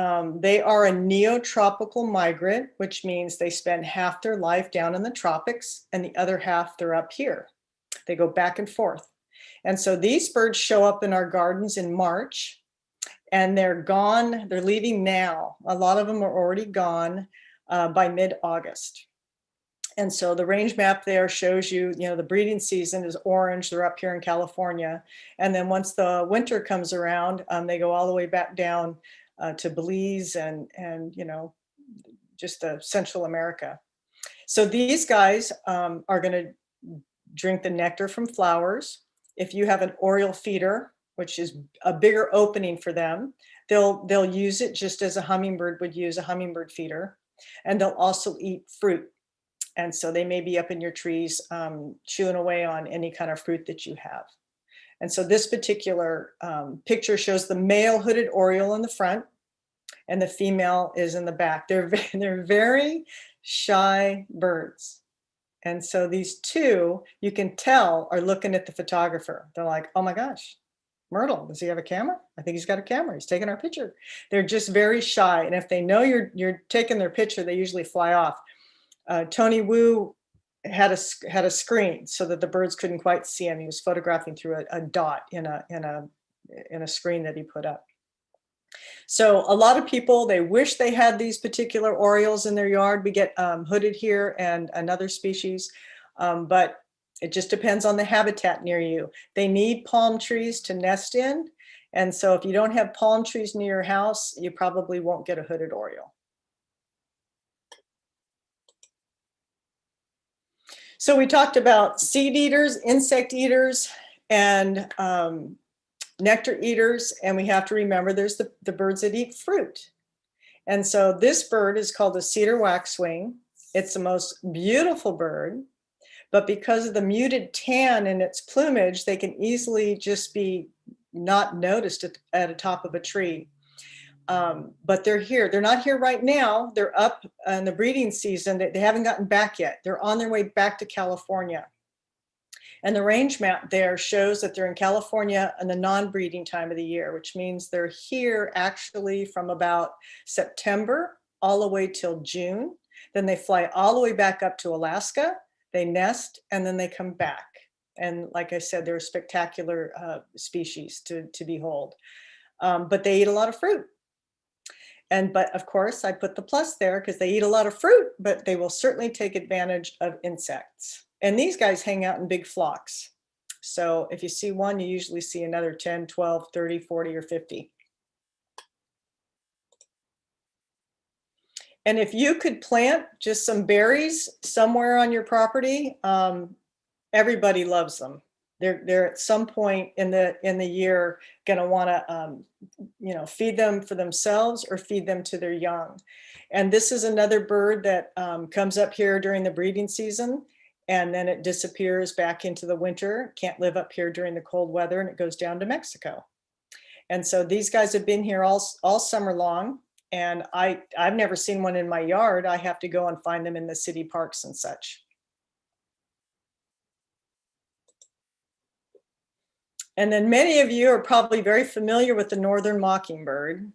they are a neotropical migrant, which means they spend half their life down in the tropics and the other half they're up here. They go back and forth. And so these birds show up in our gardens in March, and they're gone. They're leaving now. A lot of them are already gone by mid-August. And so the range map there shows you, the breeding season is orange. They're up here in California. And then once the winter comes around, they go all the way back down to Belize and just Central America. So these guys are going to drink the nectar from flowers. If you have an Oriole feeder, which is a bigger opening for them, they'll use it just as a hummingbird would use a hummingbird feeder. And they'll also eat fruit. And so they may be up in your trees chewing away on any kind of fruit that you have. And so this particular picture shows the male hooded Oriole in the front and the female is in the back. They're very shy birds. And so these two, you can tell, are looking at the photographer. They're like, oh my gosh, Myrtle, does he have a camera? I think he's got a camera. He's taking our picture. They're just very shy. And if they know you're taking their picture, they usually fly off. Tony Wu had a screen so that the birds couldn't quite see him. He was photographing through a dot in a screen that he put up. So a lot of people, they wish they had these particular Orioles in their yard. We get hooded here and another species, but it just depends on the habitat near you. They need palm trees to nest in. And so if you don't have palm trees near your house, you probably won't get a hooded Oriole. So we talked about seed eaters, insect eaters, and nectar eaters. And we have to remember there's the birds that eat fruit. And so this bird is called the Cedar Wax Wing. It's the most beautiful bird, but because of the muted tan in its plumage, they can easily just be not noticed at the top of a tree. But they're here. They're not here right now. They're up in the breeding season. They haven't gotten back yet. They're on their way back to California. And the range map there shows that they're in California in the non-breeding time of the year, which means they're here actually from about September all the way till June. Then they fly all the way back up to Alaska. They nest and then they come back. And like I said, they're a spectacular species to behold. But they eat a lot of fruit. But of course, I put the plus there because they eat a lot of fruit, but they will certainly take advantage of insects. And these guys hang out in big flocks. So if you see one, you usually see another 10, 12, 30, 40, or 50. And if you could plant just some berries somewhere on your property, everybody loves them. They're at some point in the year going to want to feed them for themselves or feed them to their young. And this is another bird that comes up here during the breeding season, and then it disappears back into the winter. Can't live up here during the cold weather, and it goes down to Mexico. And so these guys have been here all summer long, and I've never seen one in my yard. I have to go and find them in the city parks and such. And then many of you are probably very familiar with the Northern Mockingbird.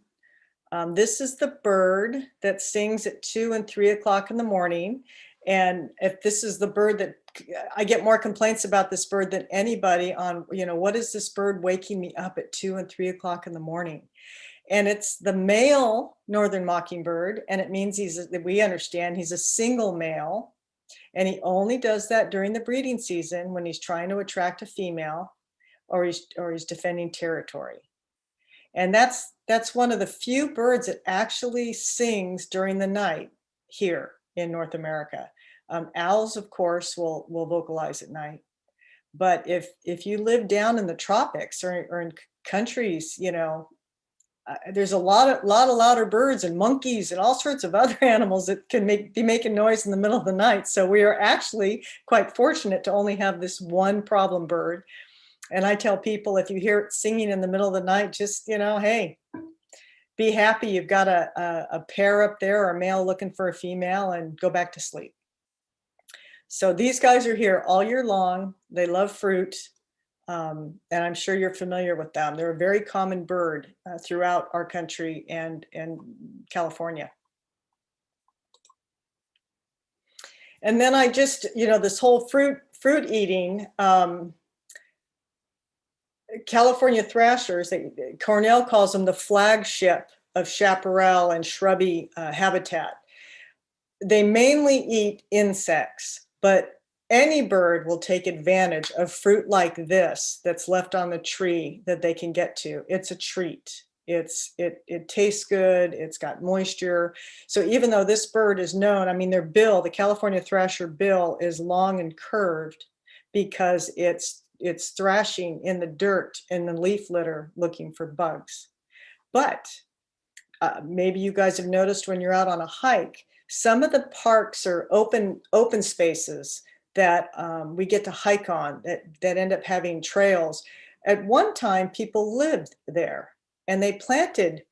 This is the bird that sings at 2 and 3 o'clock in the morning. And if this is the bird that I get more complaints about this bird than anybody on, what is this bird waking me up at 2 and 3 o'clock in the morning? And it's the male Northern Mockingbird. And it means we understand he's a single male. And he only does that during the breeding season when he's trying to attract a female, or he's defending territory. And that's one of the few birds that actually sings during the night here in North America. Owls, of course, will vocalize at night. But if you live down in the tropics or in countries, there's a lot of louder birds and monkeys and all sorts of other animals that can be making noise in the middle of the night. So we are actually quite fortunate to only have this one problem bird. And I tell people, if you hear it singing in the middle of the night, just, hey, be happy you've got a pair up there or a male looking for a female, and go back to sleep. So these guys are here all year long. They love fruit. And I'm sure you're familiar with them. They're a very common bird throughout our country and California. And then I just, this whole fruit fruit eating, California thrashers, Cornell calls them the flagship of chaparral and shrubby habitat. They mainly eat insects, but any bird will take advantage of fruit like this that's left on the tree that they can get to. It's a treat. It tastes good. It's got moisture. So even though this bird is known, I mean, their bill, the California thrasher bill, is long and curved because it's thrashing in the dirt and the leaf litter looking for bugs. But maybe you guys have noticed when you're out on a hike, some of the parks are open spaces that we get to hike on that end up having trails. At one time, people lived there and they planted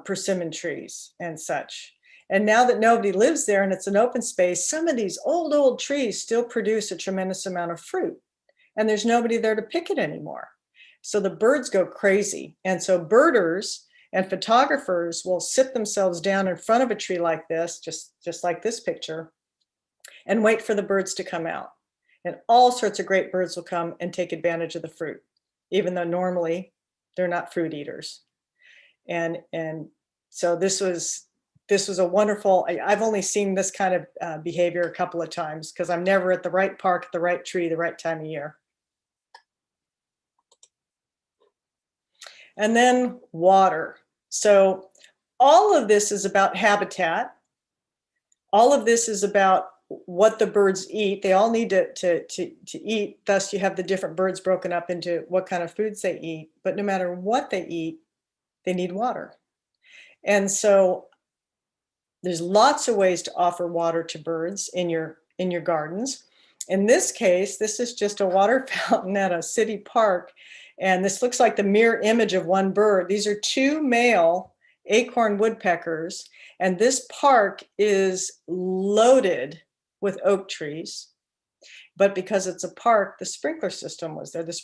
persimmon trees and such. And now that nobody lives there and it's an open space, some of these old trees still produce a tremendous amount of fruit. And there's nobody there to pick it anymore. So the birds go crazy. And so birders and photographers will sit themselves down in front of a tree like this, just like this picture, and wait for the birds to come out. And all sorts of great birds will come and take advantage of the fruit, even though normally they're not fruit eaters. And so this was a wonderful, I've only seen this kind of behavior a couple of times because I'm never at the right park, at the right tree, the right time of year. And then water. So all of this is about habitat. All of this is about what the birds eat. They all need to eat. Thus, you have the different birds broken up into what kind of foods they eat. But no matter what they eat, they need water. And so there's lots of ways to offer water to birds in your gardens. In this case, this is just a water fountain at a city park. And this looks like the mirror image of one bird. These are two male acorn woodpeckers. And this park is loaded with oak trees. But because it's a park, the sprinkler system was there. The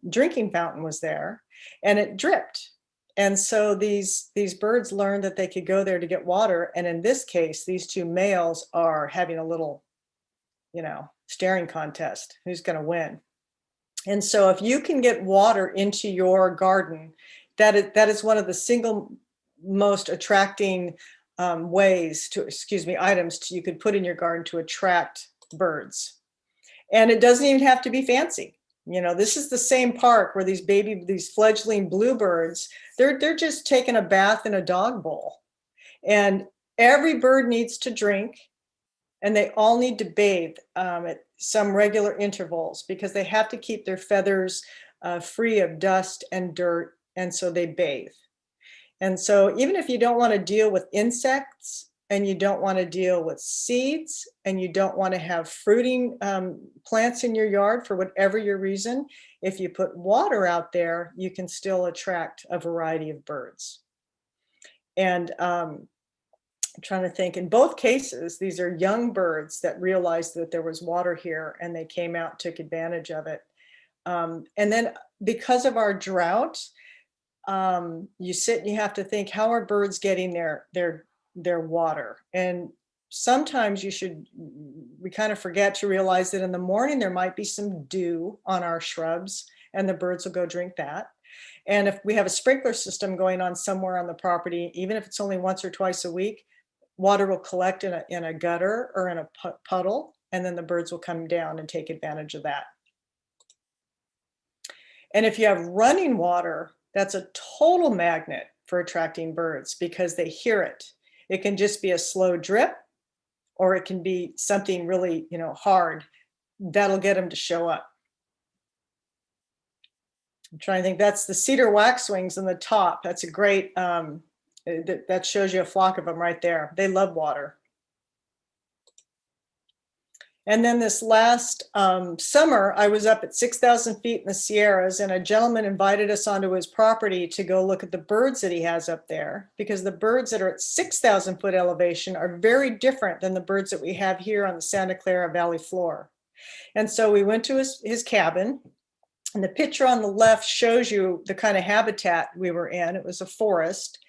drinking fountain was there, and it dripped. And so these birds learned that they could go there to get water. And in this case, these two males are having a little, staring contest. Who's going to win? And so if you can get water into your garden, that is one of the single most attracting items you could put in your garden to attract birds. And it doesn't even have to be fancy. This is the same park where these fledgling bluebirds, they're just taking a bath in a dog bowl. And every bird needs to drink, and they all need to bathe at some regular intervals because they have to keep their feathers free of dust and dirt, and so they bathe. And so even if you don't want to deal with insects, and you don't want to deal with seeds, and you don't want to have fruiting plants in your yard for whatever your reason, if you put water out there, you can still attract a variety of birds. And I'm trying to think, in both cases, these are young birds that realized that there was water here and they came out, took advantage of it. And then because of our drought, you sit and you have to think, how are birds getting their water? And sometimes we kind of forget to realize that in the morning there might be some dew on our shrubs and the birds will go drink that. And if we have a sprinkler system going on somewhere on the property, even if it's only once or twice a week, water will collect in a gutter or in a puddle, and then the birds will come down and take advantage of that. And if you have running water, that's a total magnet for attracting birds because they hear it. It can just be a slow drip, or it can be something really, hard. That'll get them to show up. I'm trying to think. That's the Cedar Wax Wings in the top. That's a great, that shows you a flock of them right there. They love water. And then this last summer, I was up at 6,000 feet in the Sierras, and a gentleman invited us onto his property to go look at the birds that he has up there, because the birds that are at 6,000 foot elevation are very different than the birds that we have here on the Santa Clara Valley floor. And so we went to his cabin, and the picture on the left shows you the kind of habitat we were in. It was a forest,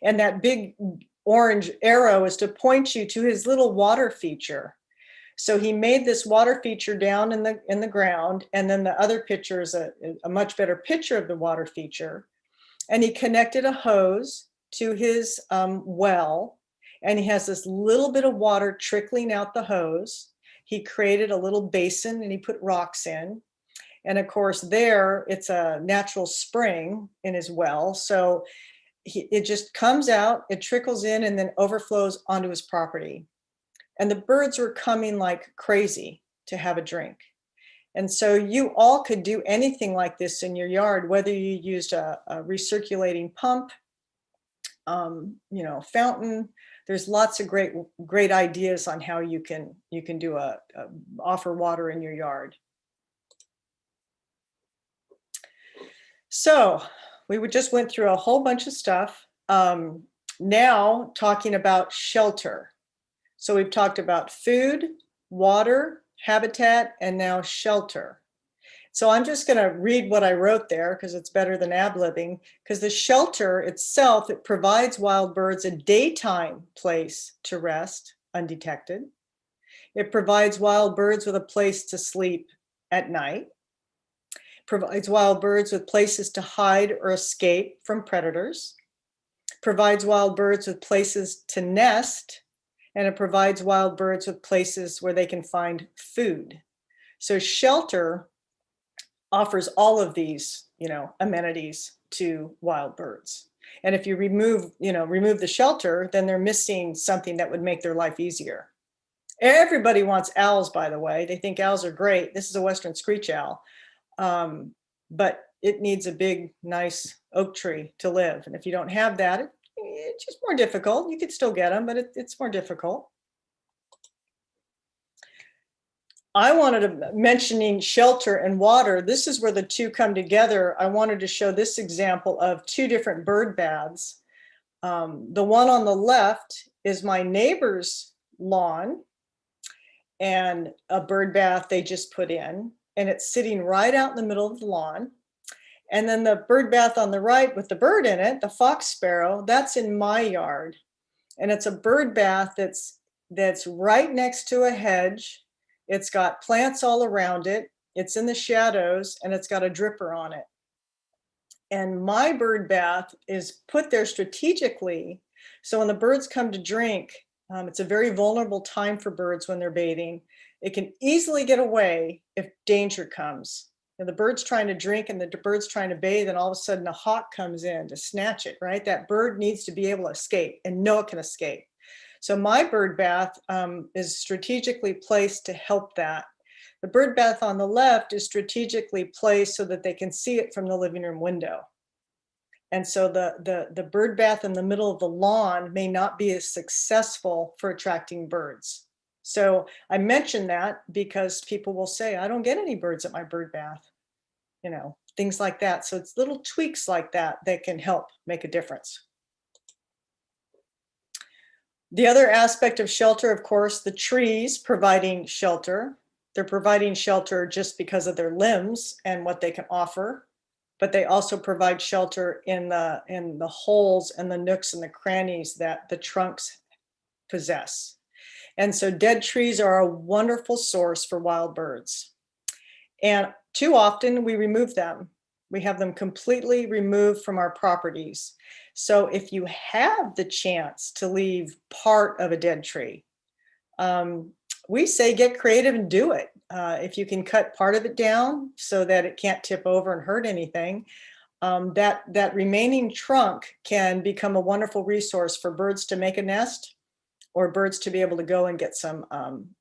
and that big orange arrow is to point you to his little water feature. So he made this water feature down in the ground, and then the other picture is a much better picture of the water feature. And he connected a hose to his well, and he has this little bit of water trickling out the hose. He created a little basin and he put rocks in. And of course there, it's a natural spring in his well. So it just comes out, it trickles in and then overflows onto his property. And the birds were coming like crazy to have a drink. And so you all could do anything like this in your yard, whether you used a recirculating pump, fountain. There's lots of great ideas on how you can do offer water in your yard. So we just went through a whole bunch of stuff. Now talking about shelter. So we've talked about food, water, habitat, and now shelter. So I'm just going to read what I wrote there because it's better than ad-libbing, because the shelter itself, it provides wild birds a daytime place to rest undetected. It provides wild birds with a place to sleep at night. Provides wild birds with places to hide or escape from predators. Provides wild birds with places to nest. And it provides wild birds with places where they can find food. So shelter offers all of these, amenities to wild birds. And if you remove the shelter, then they're missing something that would make their life easier. Everybody wants owls, by the way. They think owls are great. This is a western screech owl, but it needs a big, nice oak tree to live. And if you don't have that, it's just more difficult. You could still get them, but it's more difficult. I wanted to mentioning shelter and water. This is where the two come together. I wanted to show this example of two different bird baths. The one on the left is my neighbor's lawn and a bird bath they just put in, and it's sitting right out in the middle of the lawn. And then the bird bath on the right with the bird in it, the fox sparrow, that's in my yard. And it's a bird bath that's right next to a hedge. It's got plants all around it. It's in the shadows and it's got a dripper on it. And my bird bath is put there strategically. So when the birds come to drink, it's a very vulnerable time for birds when they're bathing. It can easily get away if danger comes. And the bird's trying to drink and the bird's trying to bathe, and all of a sudden a hawk comes in to snatch it, right? That bird needs to be able to escape and know it can escape. So my bird bath is strategically placed to help that. The bird bath on the left is strategically placed so that they can see it from the living room window. And so the bird bath in the middle of the lawn may not be as successful for attracting birds. So I mention that because people will say, I don't get any birds at my bird bath, things like that. So it's little tweaks like that that can help make a difference. The other aspect of shelter, of course, the trees providing shelter. They're providing shelter just because of their limbs and what they can offer, but they also provide shelter in the holes and the nooks and the crannies that the trunks possess. And so dead trees are a wonderful source for wild birds. And too often we remove them. We have them completely removed from our properties. So if you have the chance to leave part of a dead tree, we say get creative and do it. If you can cut part of it down so that it can't tip over and hurt anything, that remaining trunk can become a wonderful resource for birds to make a nest or birds to be able to go and get some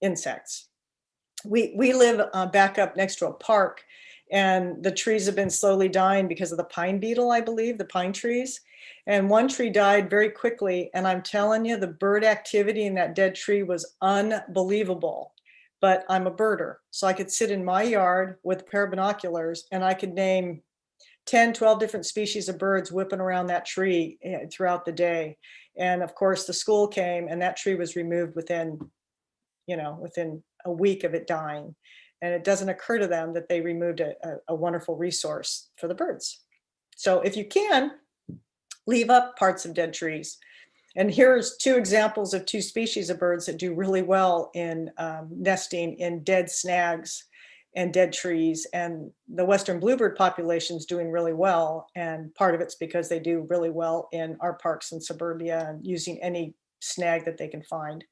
insects. We live back up next to a park, and the trees have been slowly dying because of the pine beetle, I believe, the pine trees. And one tree died very quickly. And I'm telling you, the bird activity in that dead tree was unbelievable. But I'm a birder, so I could sit in my yard with a pair of binoculars and I could name 10, 12 different species of birds whipping around that tree throughout the day. And of course, the school came and that tree was removed within a week of it dying. And it doesn't occur to them that they removed a wonderful resource for the birds. So if you can, leave up parts of dead trees. And here's two examples of two species of birds that do really well in nesting in dead snags and dead trees. And the Western bluebird population is doing really well. And part of it's because they do really well in our parks and suburbia and using any snag that they can find.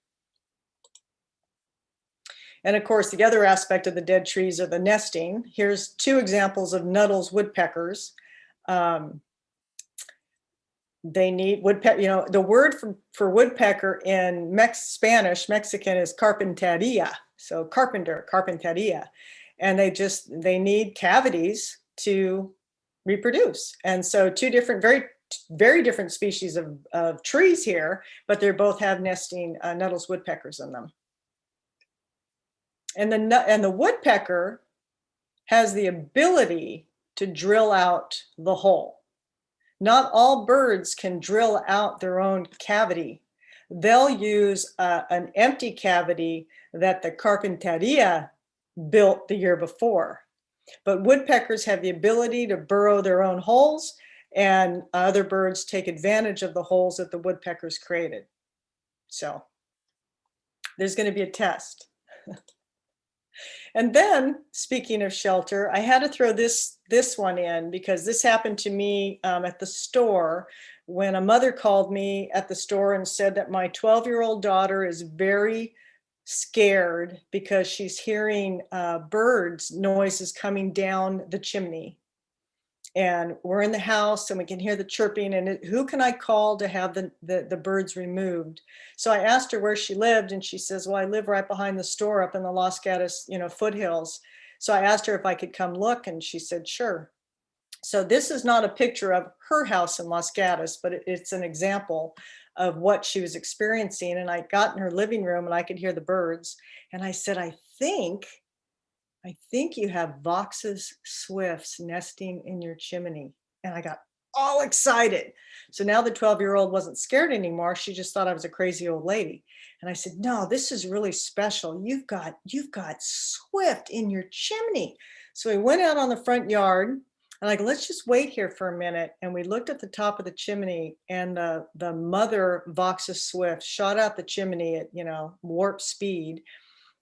And of course, the other aspect of the dead trees are the nesting. Here's two examples of Nuttall's woodpeckers. They need woodpecker, you know, the word for woodpecker in Spanish, Mexican is carpinteria. So carpenter, carpinteria. And they need cavities to reproduce. And so two different, very different species of trees here, but they both have nesting Nuttall's woodpeckers in them. And the woodpecker has the ability to drill out the hole. Not all birds can drill out their own cavity. They'll use an empty cavity that the carpinteria built the year before. But woodpeckers have the ability to burrow their own holes, and other birds take advantage of the holes that the woodpeckers created. So there's going to be a test. And then, speaking of shelter, I had to throw this one in because this happened to me at the store when a mother called me at the store and said that my 12-year-old daughter is very scared because she's hearing birds noises coming down the chimney. And we're in the house and we can hear the chirping, and who can I call to have the birds removed? So I asked her where she lived, and she says, well, I live right behind the store up in the Los Gatos, foothills. So I asked her if I could come look, and she said, sure. So this is not a picture of her house in Los Gatos, but it's an example of what she was experiencing. And I got in her living room and I could hear the birds. And I said, I think you have Vox's swifts nesting in your chimney. And I got all excited. So now the 12-year-old wasn't scared anymore. She just thought I was a crazy old lady. And I said, no, this is really special. You've got swift in your chimney. So we went out on the front yard and let's just wait here for a minute. And we looked at the top of the chimney, and the mother Vox's swift shot out the chimney at, warp speed,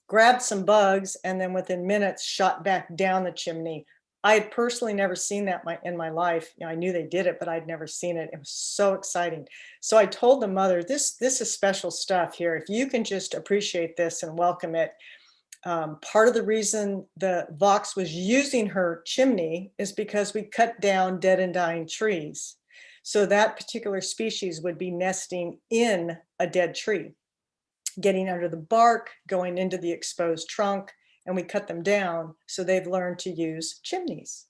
grabbed some bugs, and then within minutes shot back down the chimney. I had personally never seen that in my life. I knew they did it, but I'd never seen it. It was so exciting. So I told the mother, this is special stuff here. If you can just appreciate this and welcome it. Part of the reason the Vox was using her chimney is because we cut down dead and dying trees. So that particular species would be nesting in a dead tree, getting under the bark, going into the exposed trunk, and we cut them down. So they've learned to use chimneys.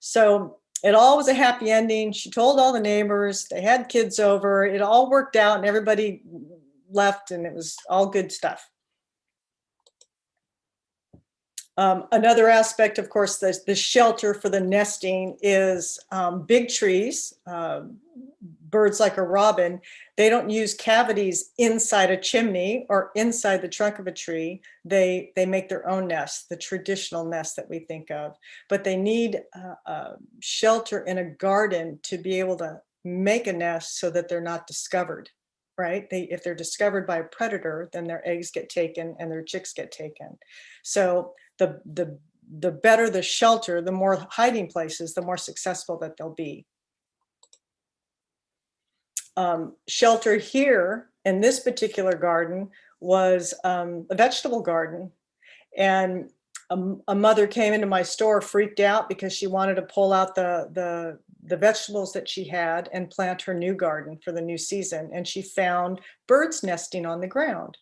So it all was a happy ending. She told all the neighbors, they had kids over, it all worked out and everybody left and it was all good stuff. Another aspect, of course, the shelter for the nesting is big trees. Birds like a robin, they don't use cavities inside a chimney or inside the trunk of a tree. They make their own nest, the traditional nest that we think of. But they need shelter in a garden to be able to make a nest so that they're not discovered, right? If they're discovered by a predator, then their eggs get taken and their chicks get taken. So the better the shelter, the more hiding places, the more successful that they'll be. Shelter here in this particular garden was a vegetable garden, and a mother came into my store, freaked out because she wanted to pull out the vegetables that she had and plant her new garden for the new season, and she found birds nesting on the ground.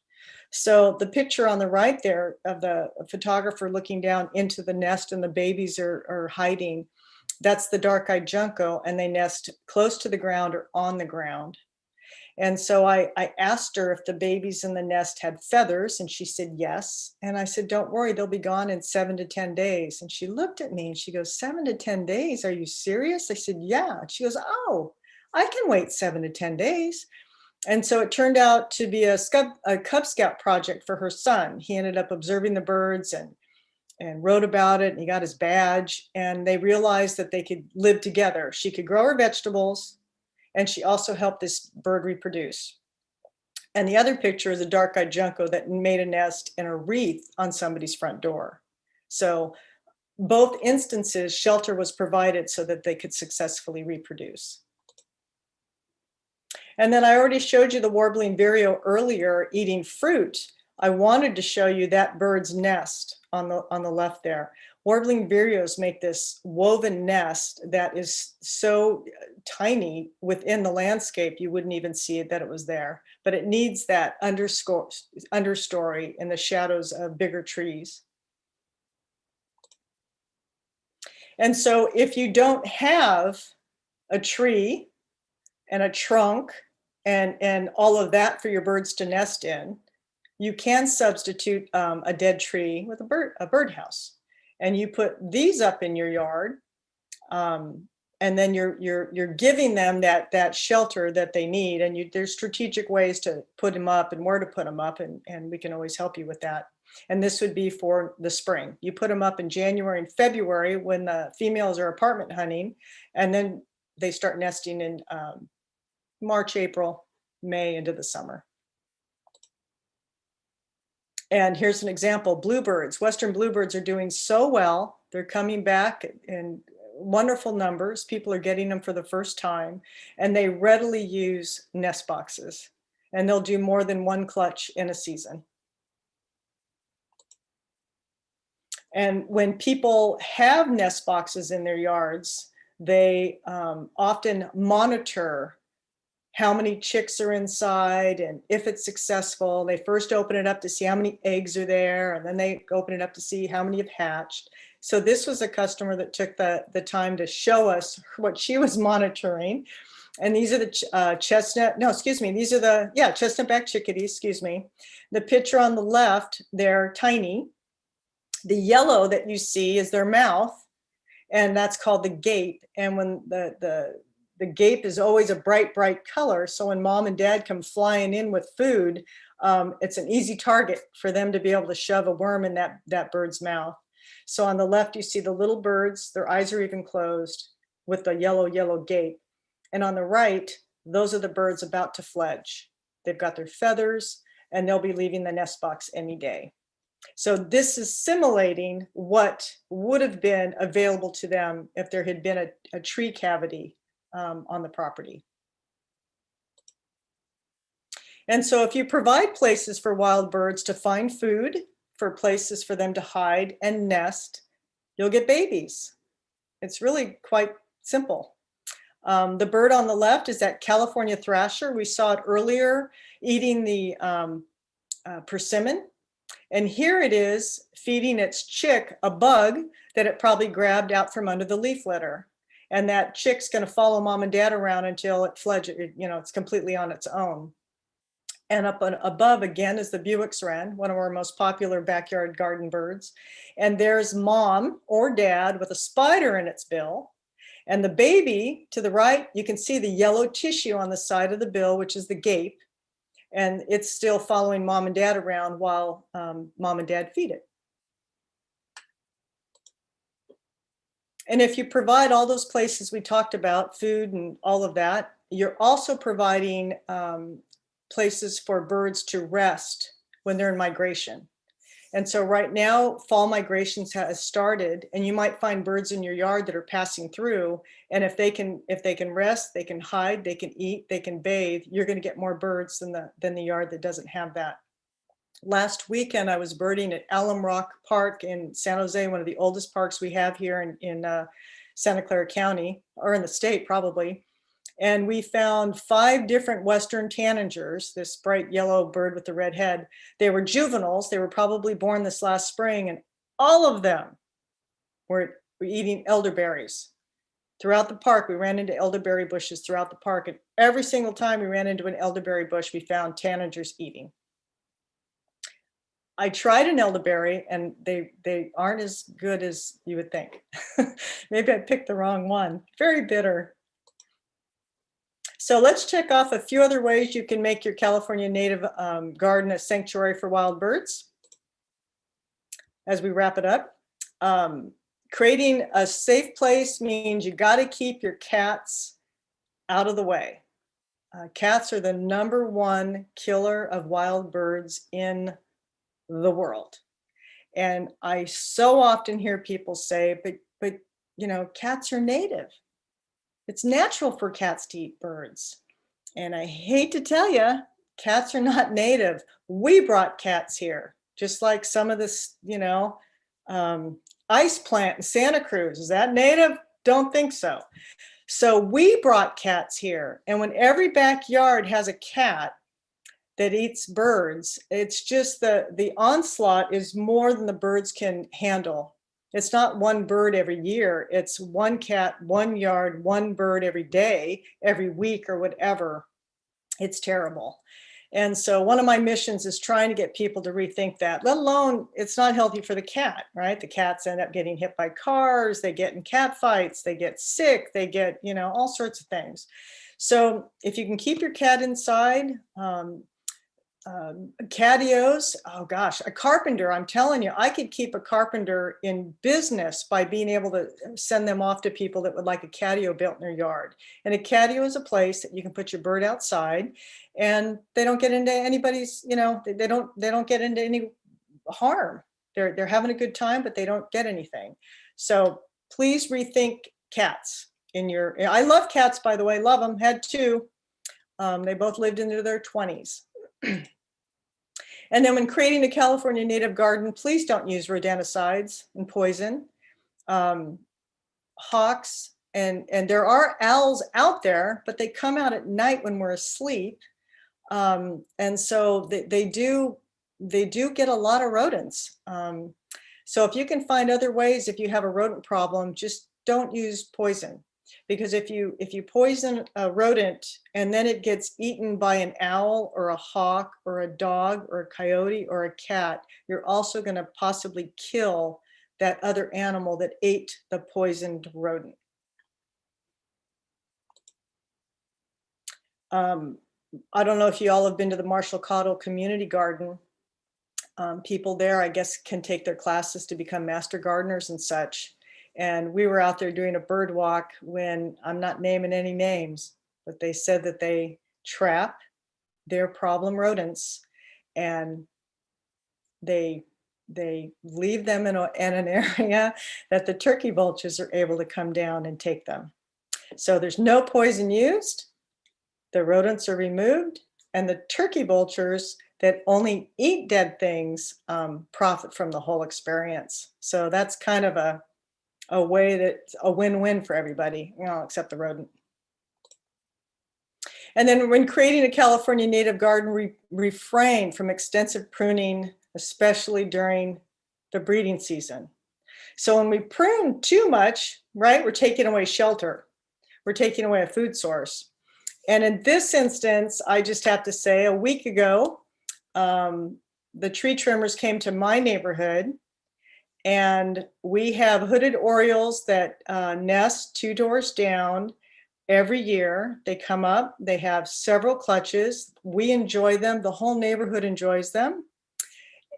So the picture on the right there of the photographer looking down into the nest and the babies are hiding, that's the dark-eyed junco, and they nest close to the ground or on the ground. And so I asked her if the babies in the nest had feathers, and she said yes. And I said, don't worry, they'll be gone in 7 to 10 days. And she looked at me and she goes, 7 to 10 days? Are you serious? I said, yeah. And she goes, oh, I can wait 7 to 10 days. And so it turned out to be a Cub Scout project for her son. He ended up observing the birds and wrote about it, and he got his badge, and they realized that they could live together. She could grow her vegetables, and she also helped this bird reproduce. And the other picture is a dark-eyed junco that made a nest in a wreath on somebody's front door. So both instances, shelter was provided so that they could successfully reproduce. And then I already showed you the warbling vireo earlier eating fruit. I wanted to show you that bird's nest on the left there. Warbling vireos make this woven nest that is so tiny within the landscape, you wouldn't even see it that it was there. But it needs that understory in the shadows of bigger trees. And so if you don't have a tree and a trunk and all of that for your birds to nest in, you can substitute a dead tree with a birdhouse. And you put these up in your yard, and then you're giving them that shelter that they need. And there's strategic ways to put them up and where to put them up, and we can always help you with that. And this would be for the spring. You put them up in January and February when the females are apartment hunting, and then they start nesting in March, April, May into the summer. And here's an example, bluebirds. Western bluebirds are doing so well. They're coming back in wonderful numbers. People are getting them for the first time, and they readily use nest boxes, and they'll do more than one clutch in a season. And when people have nest boxes in their yards, they often monitor how many chicks are inside, and if it's successful, they first open it up to see how many eggs are there, and then they open it up to see how many have hatched. So this was a customer that took the time to show us what she was monitoring. And these are the these are the, chestnut-back chickadees, excuse me. The picture on the left, they're tiny. The yellow that you see is their mouth, and that's called the gape. And when the gape is always a bright color. So when mom and dad come flying in with food, it's an easy target for them to be able to shove a worm in that bird's mouth. So on the left, you see the little birds, their eyes are even closed with the yellow gape. And on the right, those are the birds about to fledge. They've got their feathers, and they'll be leaving the nest box any day. So this is simulating what would have been available to them if there had been a tree cavity on the property. And so if you provide places for wild birds to find food, for places for them to hide and nest, you'll get babies. It's really quite simple. The bird on the left is that California thrasher. We saw it earlier eating the persimmon. And here it is feeding its chick a bug that it probably grabbed out from under the leaf litter. And that chick's going to follow mom and dad around until it fledges, it's completely on its own. And up above again is the Buick's wren, one of our most popular backyard garden birds. And there's mom or dad with a spider in its bill. And the baby to the right, you can see the yellow tissue on the side of the bill, which is the gape. And it's still following mom and dad around while mom and dad feed it. And if you provide all those places we talked about, food and all of that, you're also providing places for birds to rest when they're in migration. And so right now, fall migrations has started, and you might find birds in your yard that are passing through. And if they can rest, they can hide, they can eat, they can bathe, you're going to get more birds than the yard that doesn't have that. Last weekend, I was birding at Alum Rock Park in San Jose, one of the oldest parks we have here in Santa Clara County, or in the state probably. And we found 5 different Western tanagers, this bright yellow bird with the red head. They were juveniles. They were probably born this last spring, and all of them were eating elderberries. Throughout the park, we ran into elderberry bushes throughout the park, and every single time we ran into an elderberry bush, we found tanagers eating. I tried an elderberry, and they aren't as good as you would think. Maybe I picked the wrong one. Very bitter. So let's check off a few other ways you can make your California native garden a sanctuary for wild birds as we wrap it up. Creating a safe place means you got to keep your cats out of the way. Cats are the #1 killer of wild birds in the world. And I so often hear people say, but you know, cats are native. It's natural for cats to eat birds. And I hate to tell you, cats are not native. We brought cats here, just like some of this, you know, ice plant in Santa Cruz. Is that native? Don't think so. So we brought cats here. And when every backyard has a cat that eats birds, it's just the onslaught is more than the birds can handle. It's not one bird every year. It's one cat, one yard, one bird every day, every week or whatever. It's terrible. And so one of my missions is trying to get people to rethink that, let alone it's not healthy for the cat, right? The cats end up getting hit by cars, they get in cat fights, they get sick, they get, you know, all sorts of things. So if you can keep your cat inside, catios, oh gosh, a carpenter, I'm telling you, I could keep a carpenter in business by being able to send them off to people that would like a catio built in their yard. And a catio is a place that you can put your bird outside and they don't get into anybody's, you know, they don't get into any harm. They're having a good time, but they don't get anything. So please rethink cats in your, I love cats, by the way, love them, had 2. They both lived into their 20s. And then when creating a California native garden, please don't use rodenticides and poison. Hawks, and there are owls out there, but they come out at night when we're asleep. And so they do get a lot of rodents. So if you can find other ways, if you have a rodent problem, just don't use poison. Because if you poison a rodent and then it gets eaten by an owl or a hawk or a dog or a coyote or a cat, you're also going to possibly kill that other animal that ate the poisoned rodent. I don't know if you all have been to the Marshall Cottle Community Garden. People there, I guess, can take their classes to become master gardeners and such. And we were out there doing a bird walk when, I'm not naming any names, but they said that they trap their problem rodents and they leave them in an area that the turkey vultures are able to come down and take them. So there's no poison used, the rodents are removed, and the turkey vultures that only eat dead things profit from the whole experience. So that's kind of a way that's a win-win for everybody, you know, except the rodent. And then when creating a California native garden, refrain from extensive pruning, especially during the breeding season. So when we prune too much, right, we're taking away shelter. We're taking away a food source. And in this instance, I just have to say, a week ago, the tree trimmers came to my neighborhood. And we have hooded orioles that nest 2 doors down every year. They come up, they have several clutches. We enjoy them, the whole neighborhood enjoys them.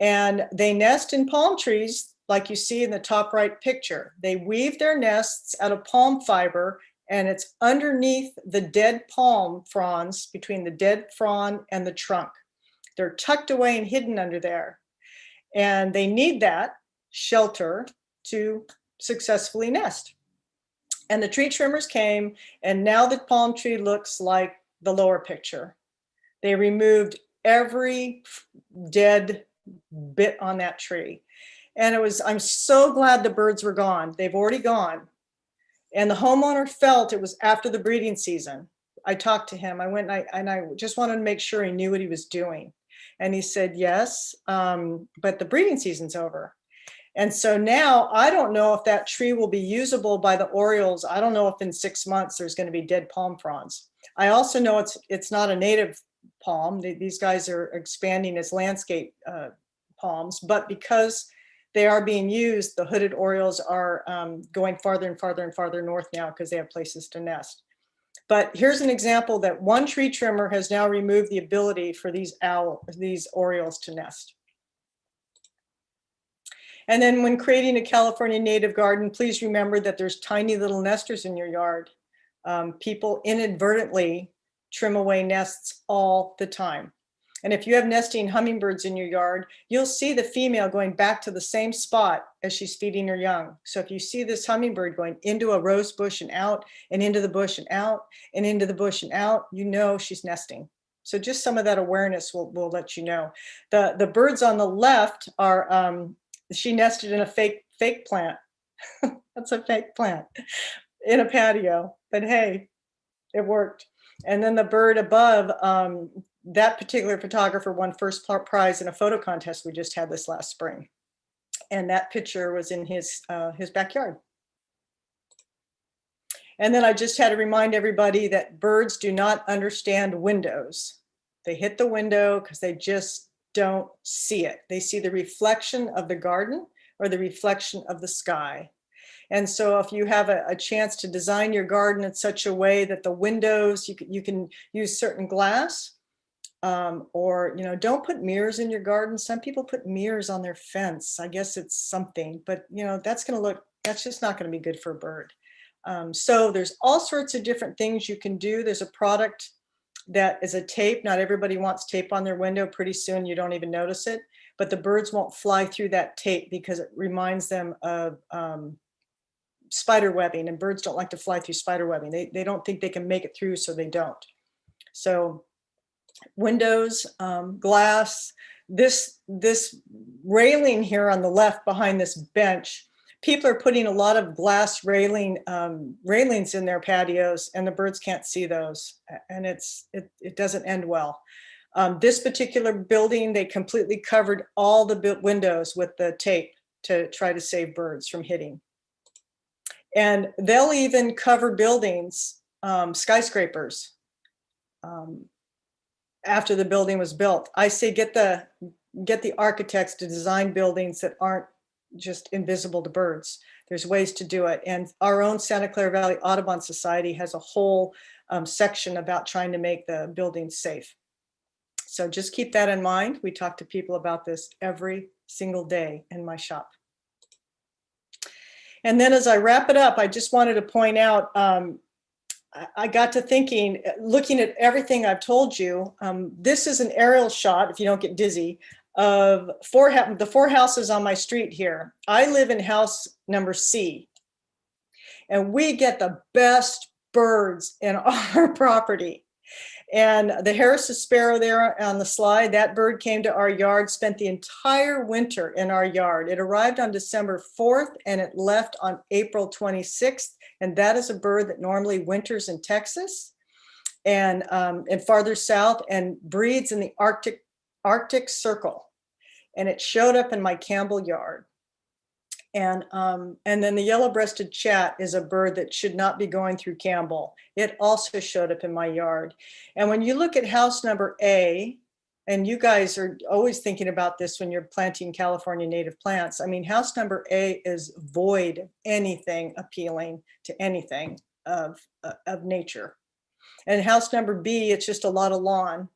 And they nest in palm trees, like you see in the top right picture. They weave their nests out of palm fiber, and it's underneath the dead palm fronds, between the dead frond and the trunk. They're tucked away and hidden under there. And they need that shelter to successfully nest. And the tree trimmers came, and now the palm tree looks like the lower picture. They removed every dead bit on that tree. And I'm so glad the birds were gone. They've already gone. And the homeowner felt it was after the breeding season. I talked to him. I went and I just wanted to make sure he knew what he was doing. And he said, yes, but the breeding season's over. And so now I don't know if that tree will be usable by the Orioles. I don't know if in 6 months there's going to be dead palm fronds. I also know it's not a native palm. These guys are expanding as landscape palms, but because they are being used, the hooded Orioles are going farther and farther and farther north now because they have places to nest. But here's an example that one tree trimmer has now removed the ability for these Orioles to nest. And then when creating a California native garden, please remember that there's tiny little nesters in your yard. People inadvertently trim away nests all the time. And if you have nesting hummingbirds in your yard, you'll see the female going back to the same spot as she's feeding her young. So if you see this hummingbird going into a rose bush and out, and into the bush and out, and into the bush and out, you know she's nesting. So just some of that awareness will let you know. The birds on the left are, she nested in a fake plant. That's a fake plant in a patio, but hey, it worked. And then the bird above, that particular photographer won first prize in a photo contest we just had this last spring. And that picture was in his backyard. And then I just had to remind everybody that birds do not understand windows. They hit the window because they just don't see it. They see the reflection of the garden or the reflection of the sky. And so if you have a chance to design your garden in such a way that the windows, you can use certain glass, or, you know, don't put mirrors in your garden. Some people put mirrors on their fence. I guess it's something, but you know, that's just not going to be good for a bird. So there's all sorts of different things you can do. There's a product that is a tape. Not everybody wants tape on their window. Pretty soon you don't even notice it, but the birds won't fly through that tape because it reminds them of spider webbing, and birds don't like to fly through spider webbing. They don't think they can make it through, so they don't. So windows, glass, this railing here on the left behind this bench, people are putting a lot of glass railings in their patios, and the birds can't see those, and it doesn't end well. This particular building, they completely covered all the windows with the tape to try to save birds from hitting. And they'll even cover buildings, skyscrapers, after the building was built. I say get the architects to design buildings that aren't just invisible to birds. There's ways to do it. And our own Santa Clara Valley Audubon Society has a whole section about trying to make the buildings safe. So just keep that in mind. We talk to people about this every single day in my shop. And then as I wrap it up, I just wanted to point out, I got to thinking, looking at everything I've told you, this is an aerial shot, if you don't get dizzy, of the four houses on my street here. I live in house number C, and we get the best birds in our property. And the Harris's sparrow there on the slide, that bird came to our yard, spent the entire winter in our yard. It arrived on December 4th and it left on April 26th. And that is a bird that normally winters in Texas and farther south and breeds in the Arctic Circle. And it showed up in my Campbell yard. And then the yellow-breasted chat is a bird that should not be going through Campbell. It also showed up in my yard. And when you look at house number A, and you guys are always thinking about this when you're planting California native plants, I mean, house number A is void of anything appealing to anything of nature. And house number B, it's just a lot of lawn.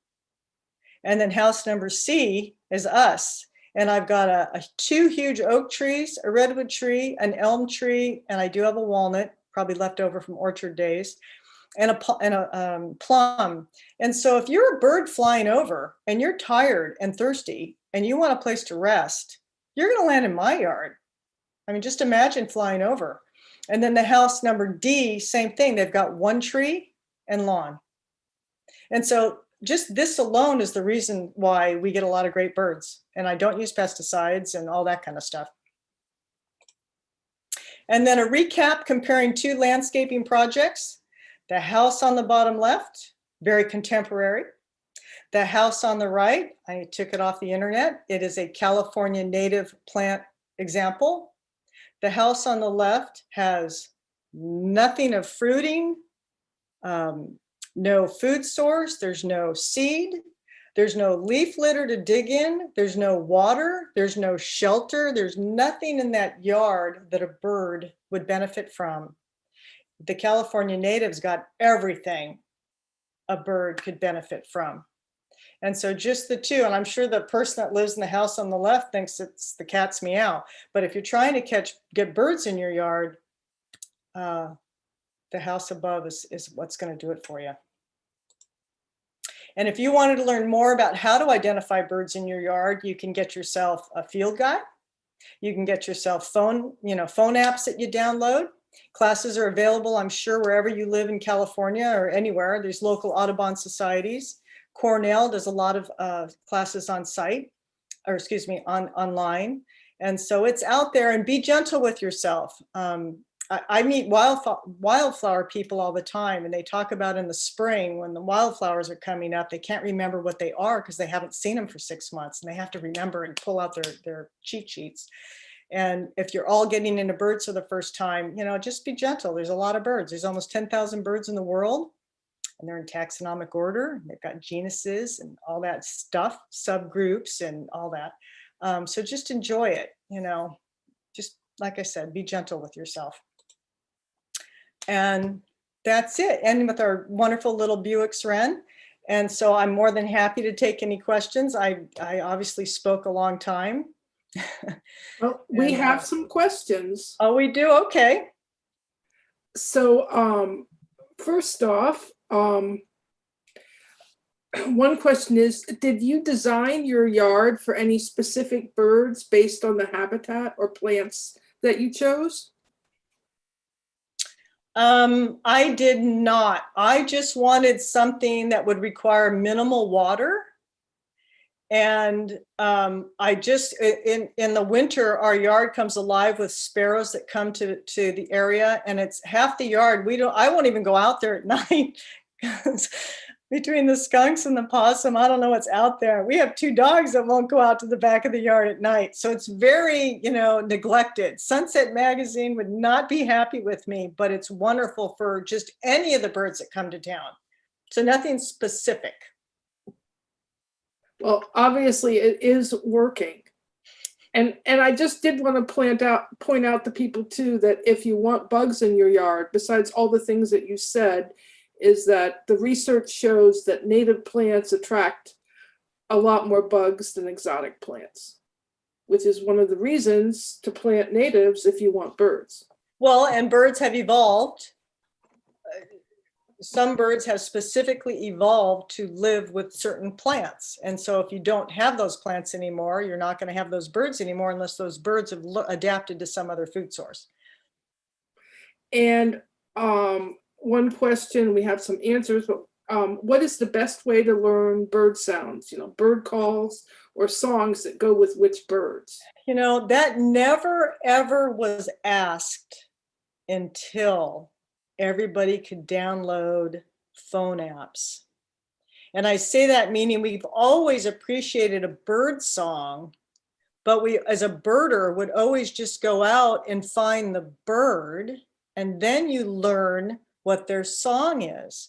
And then house number C is us. And I've got two huge oak trees, a redwood tree, an elm tree, and I do have a walnut, probably left over from orchard days, and a plum. And so if you're a bird flying over and you're tired and thirsty and you want a place to rest, you're going to land in my yard. I mean, just imagine flying over. And then the house number D, same thing. They've got one tree and lawn. And so just this alone is the reason why we get a lot of great birds. And I don't use pesticides and all that kind of stuff. And then a recap comparing two landscaping projects. The house on the bottom left, very contemporary. The house on the right, I took it off the internet. It is a California native plant example. The house on the left has nothing of fruiting, no food source, there's no seed, there's no leaf litter to dig in, there's no water, there's no shelter, there's nothing in that yard that a bird would benefit from. The California natives got everything a bird could benefit from. And so just the two, and I'm sure the person that lives in the house on the left thinks it's the cat's meow, but if you're trying to get birds in your yard, the house above is what's going to do it for you. And if you wanted to learn more about how to identify birds in your yard, you can get yourself a field guide. You can get yourself phone apps that you download. Classes are available, I'm sure, wherever you live in California or anywhere. There's local Audubon societies. Cornell does a lot of classes on site, or excuse me, online. And so it's out there, and be gentle with yourself. I meet wildflower people all the time, and they talk about in the spring when the wildflowers are coming up, they can't remember what they are because they haven't seen them for 6 months, and they have to remember and pull out their cheat sheets. And if you're all getting into birds for the first time, just be gentle. There's a lot of birds. There's almost 10,000 birds in the world, and they're in taxonomic order. They've got genuses and all that stuff, subgroups and all that. So just enjoy it, just like I said, be gentle with yourself. And that's it. And with our wonderful little Buick's Wren. And so I'm more than happy to take any questions. I obviously spoke a long time. Well, we have some questions. Oh, we do? Okay. So first off, one question is, did you design your yard for any specific birds based on the habitat or plants that you chose? I did not. I just wanted something that would require minimal water. And I just, in the winter, our yard comes alive with sparrows that come to the area, and it's half the yard. I won't even go out there at night. Between the skunks and the possum, I don't know what's out there. We have 2 dogs that won't go out to the back of the yard at night. So it's very, neglected. Sunset Magazine would not be happy with me, but it's wonderful for just any of the birds that come to town. So nothing specific. Well, obviously it is working. And I just did want to point out to people too, that if you want bugs in your yard, besides all the things that you said, is that the research shows that native plants attract a lot more bugs than exotic plants, which is one of the reasons to plant natives if you want birds. Well, and birds have evolved. Some birds have specifically evolved to live with certain plants. And so if you don't have those plants anymore, you're not going to have those birds anymore unless those birds have adapted to some other food source. And one question, we have some answers, but what is the best way to learn bird sounds, bird calls or songs that go with which birds? That never, ever was asked until everybody could download phone apps. And I say that meaning we've always appreciated a bird song, but we, as a birder, would always just go out and find the bird, and then you learn what their song is.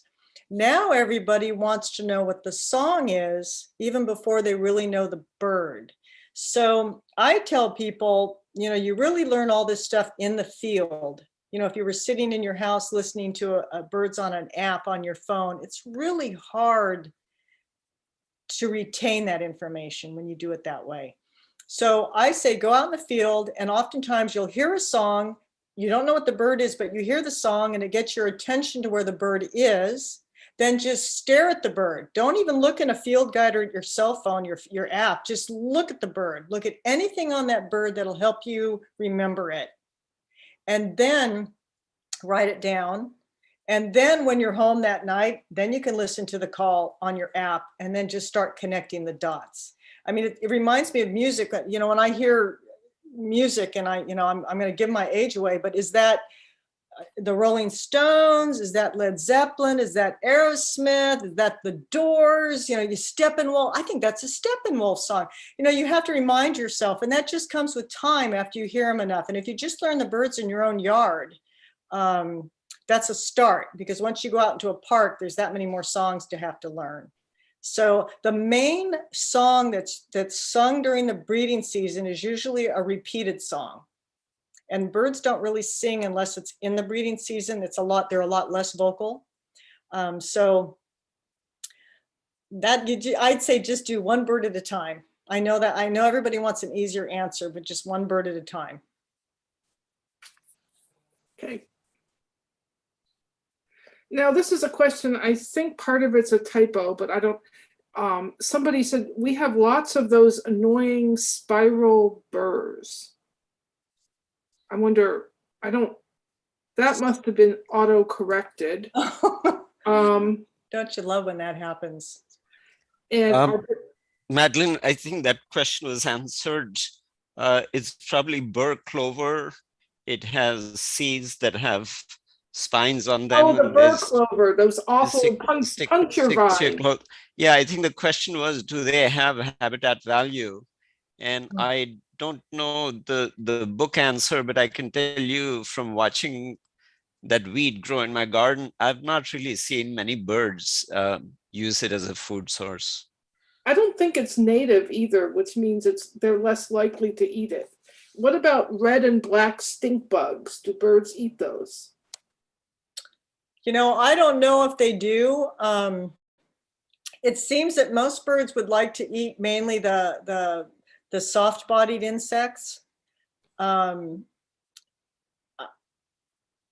Now everybody wants to know what the song is even before they really know the bird. So I tell people, you really learn all this stuff in the field. If you were sitting in your house listening to a birds on an app on your phone, it's really hard to retain that information when you do it that way. So I say go out in the field, and oftentimes you'll hear a song. You don't know what the bird is, but you hear the song and it gets your attention to where the bird is. Then just stare at the bird. Don't even look in a field guide or your cell phone, your app. Just look at the bird. Look at anything on that bird that'll help you remember it. And then write it down. And then when you're home that night, then you can listen to the call on your app and then just start connecting the dots. I mean, it reminds me of music. When I hear music, and I'm going to give my age away, but is that the Rolling Stones? Is that Led Zeppelin? Is that Aerosmith? Is that the Doors? You Steppenwolf. I think that's a Steppenwolf song. You have to remind yourself, and that just comes with time after you hear them enough. And if you just learn the birds in your own yard, that's a start, because once you go out into a park, there's that many more songs to have to learn. So the main song that's sung during the breeding season is usually a repeated song. And birds don't really sing unless it's in the breeding season. They're a lot less vocal. So I'd say just do one bird at a time. I know everybody wants an easier answer, but just one bird at a time. Okay. Now, this is a question, I think part of it's a typo, but I don't, somebody said, we have lots of those annoying spiral burrs. I wonder, that must have been auto-corrected. Um, Don't you love when that happens? and Um, Madeline, I think that question was answered. It's probably burr clover. It has seeds that have spines on them. oh, the and burr there's clover, those awful puncture vines. Yeah, I think the question was, do they have habitat value? And I don't know the book answer, but I can tell you from watching that weed grow in my garden, I've not really seen many birds use it as a food source. I don't think it's native either, which means they're less likely to eat it. What about red and black stink bugs? Do birds eat those? You know, I don't know if they do. It seems that most birds would like to eat mainly the soft-bodied insects.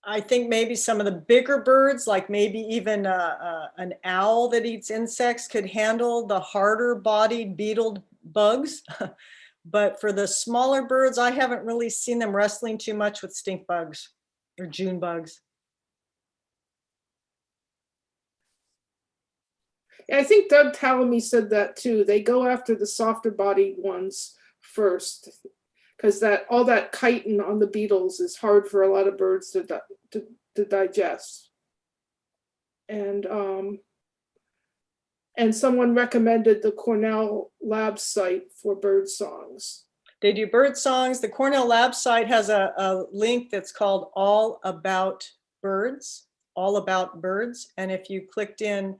I think maybe some of the bigger birds, like maybe even an owl that eats insects, could handle the harder bodied beetled bugs. But for the smaller birds, I haven't really seen them wrestling too much with stink bugs or June bugs. I think Doug Tallamy said that too. They go after the softer bodied ones first, because all that chitin on the beetles is hard for a lot of birds to digest. And someone recommended the Cornell Lab site for bird songs. They do bird songs. The Cornell Lab site has a link that's called All About Birds, All About Birds. And if you clicked in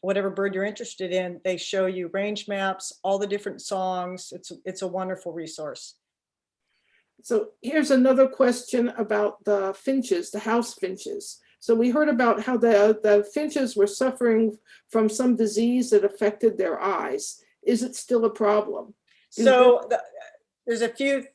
whatever bird you're interested in, they show you range maps, all the different songs. It's a wonderful resource. So here's another question about the finches, the house finches. So we heard about how the finches were suffering from some disease that affected their eyes. Is it still a problem? So there's a few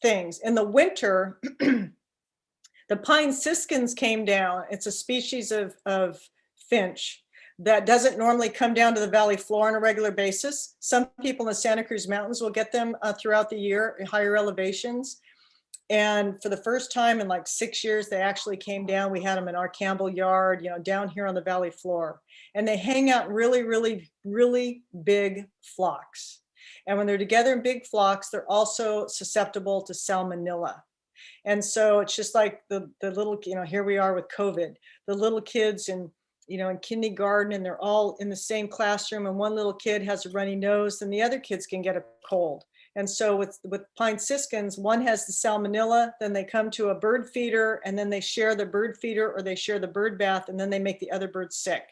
things. In the winter, the pine siskins came down. It's a species of finch that doesn't normally come down to the valley floor on a regular basis. Some people in the Santa Cruz Mountains will get them throughout the year at higher elevations. And for the first time in like 6 years, they actually came down. We had them in our Campbell yard, down here on the valley floor. And they hang out in really, really, really big flocks. And when they're together in big flocks, they're also susceptible to salmonella. And so it's just like the little, here we are with COVID, the little kids in kindergarten, and they're all in the same classroom, and one little kid has a runny nose and the other kids can get a cold. And so with pine siskins, one has the salmonella, then they come to a bird feeder, and then they share the bird feeder or they share the bird bath, and then they make the other birds sick.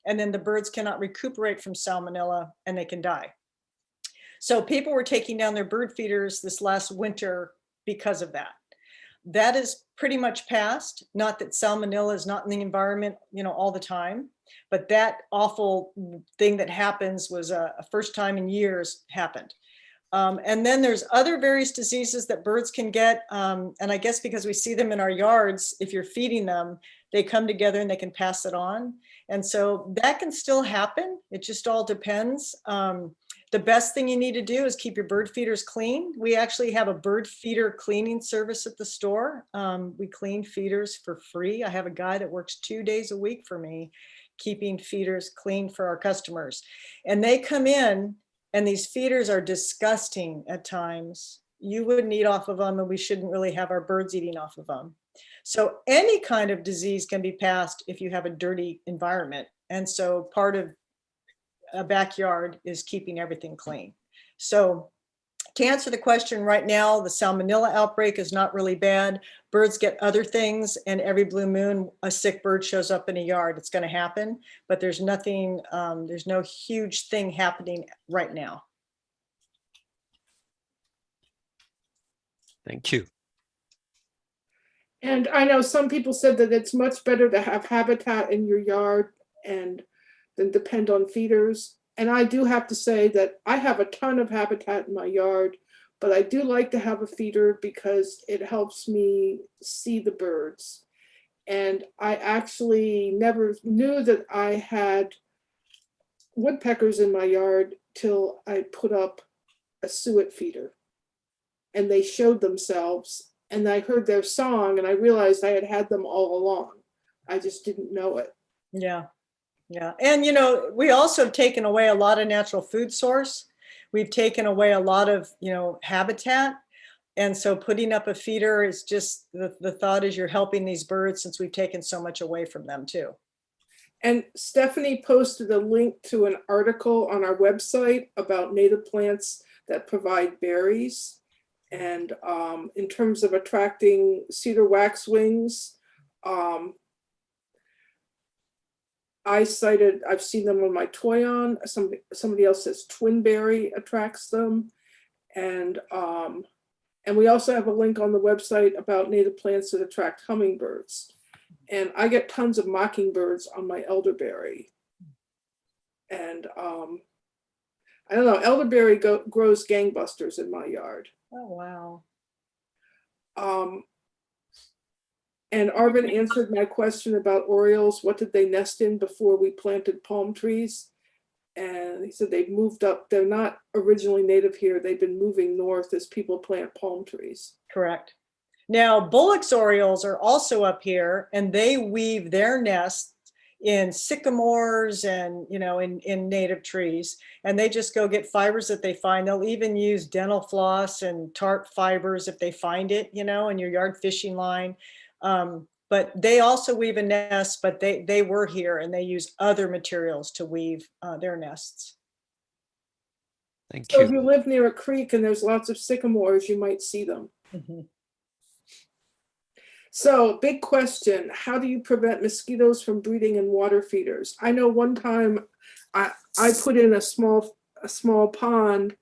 And then the birds cannot recuperate from salmonella and they can die. So people were taking down their bird feeders this last winter because of that. That is pretty much past. Not that salmonella is not in the environment, all the time, but that awful thing that happens was a first time in years happened. And then there's other various diseases that birds can get. And I guess because we see them in our yards, if you're feeding them, they come together and they can pass it on. And so that can still happen. It just all depends. The best thing you need to do is keep your bird feeders clean. We actually have a bird feeder cleaning service at the store. We clean feeders for free. I have a guy that works 2 days a week for me, keeping feeders clean for our customers. And they come in, and these feeders are disgusting at times. You wouldn't eat off of them, and we shouldn't really have our birds eating off of them. So any kind of disease can be passed if you have a dirty environment. And so part of a backyard is keeping everything clean. So to answer the question right now, the salmonella outbreak is not really bad. Birds get other things, and every blue moon, a sick bird shows up in a yard. It's going to happen, but there's nothing, there's no huge thing happening right now. Thank you. And I know some people said that it's much better to have habitat in your yard and than depend on feeders. And I do have to say that I have a ton of habitat in my yard, but I do like to have a feeder because it helps me see the birds. And I actually never knew that I had woodpeckers in my yard till I put up a suet feeder. And they showed themselves, and I heard their song, and I realized I had had them all along. I just didn't know it. Yeah. Yeah. And, you know, we also have taken away a lot of natural food source. We've taken away a lot of, you know, habitat. And so putting up a feeder is just, the thought is you're helping these birds since we've taken so much away from them too. And Stephanie posted a link to an article on our website about native plants that provide berries. And in terms of attracting cedar wax wings, I've seen them on my toyon. Somebody else says twinberry attracts them. And we also have a link on the website about native plants that attract hummingbirds. And I get tons of mockingbirds on my elderberry. And I don't know, elderberry grows gangbusters in my yard. Oh, wow. And Arvin answered my question about Orioles. What did they nest in before we planted palm trees? And he said they've moved up. They're not originally native here. They've been moving north as people plant palm trees. Correct. Now, Bullock's Orioles are also up here, and they weave their nests in sycamores and, you know, in native trees. And they just go get fibers that they find. They'll even use dental floss and tarp fibers if they find it, you know, in your yard fishing line. But they also weave a nest, but they were here and they use other materials to weave their nests. Thank So if you. you live near a creek and there's lots of sycamores, you might see them. Mm-hmm. So big question, how do you prevent mosquitoes from breeding in water feeders? I know one time I put in a small pond,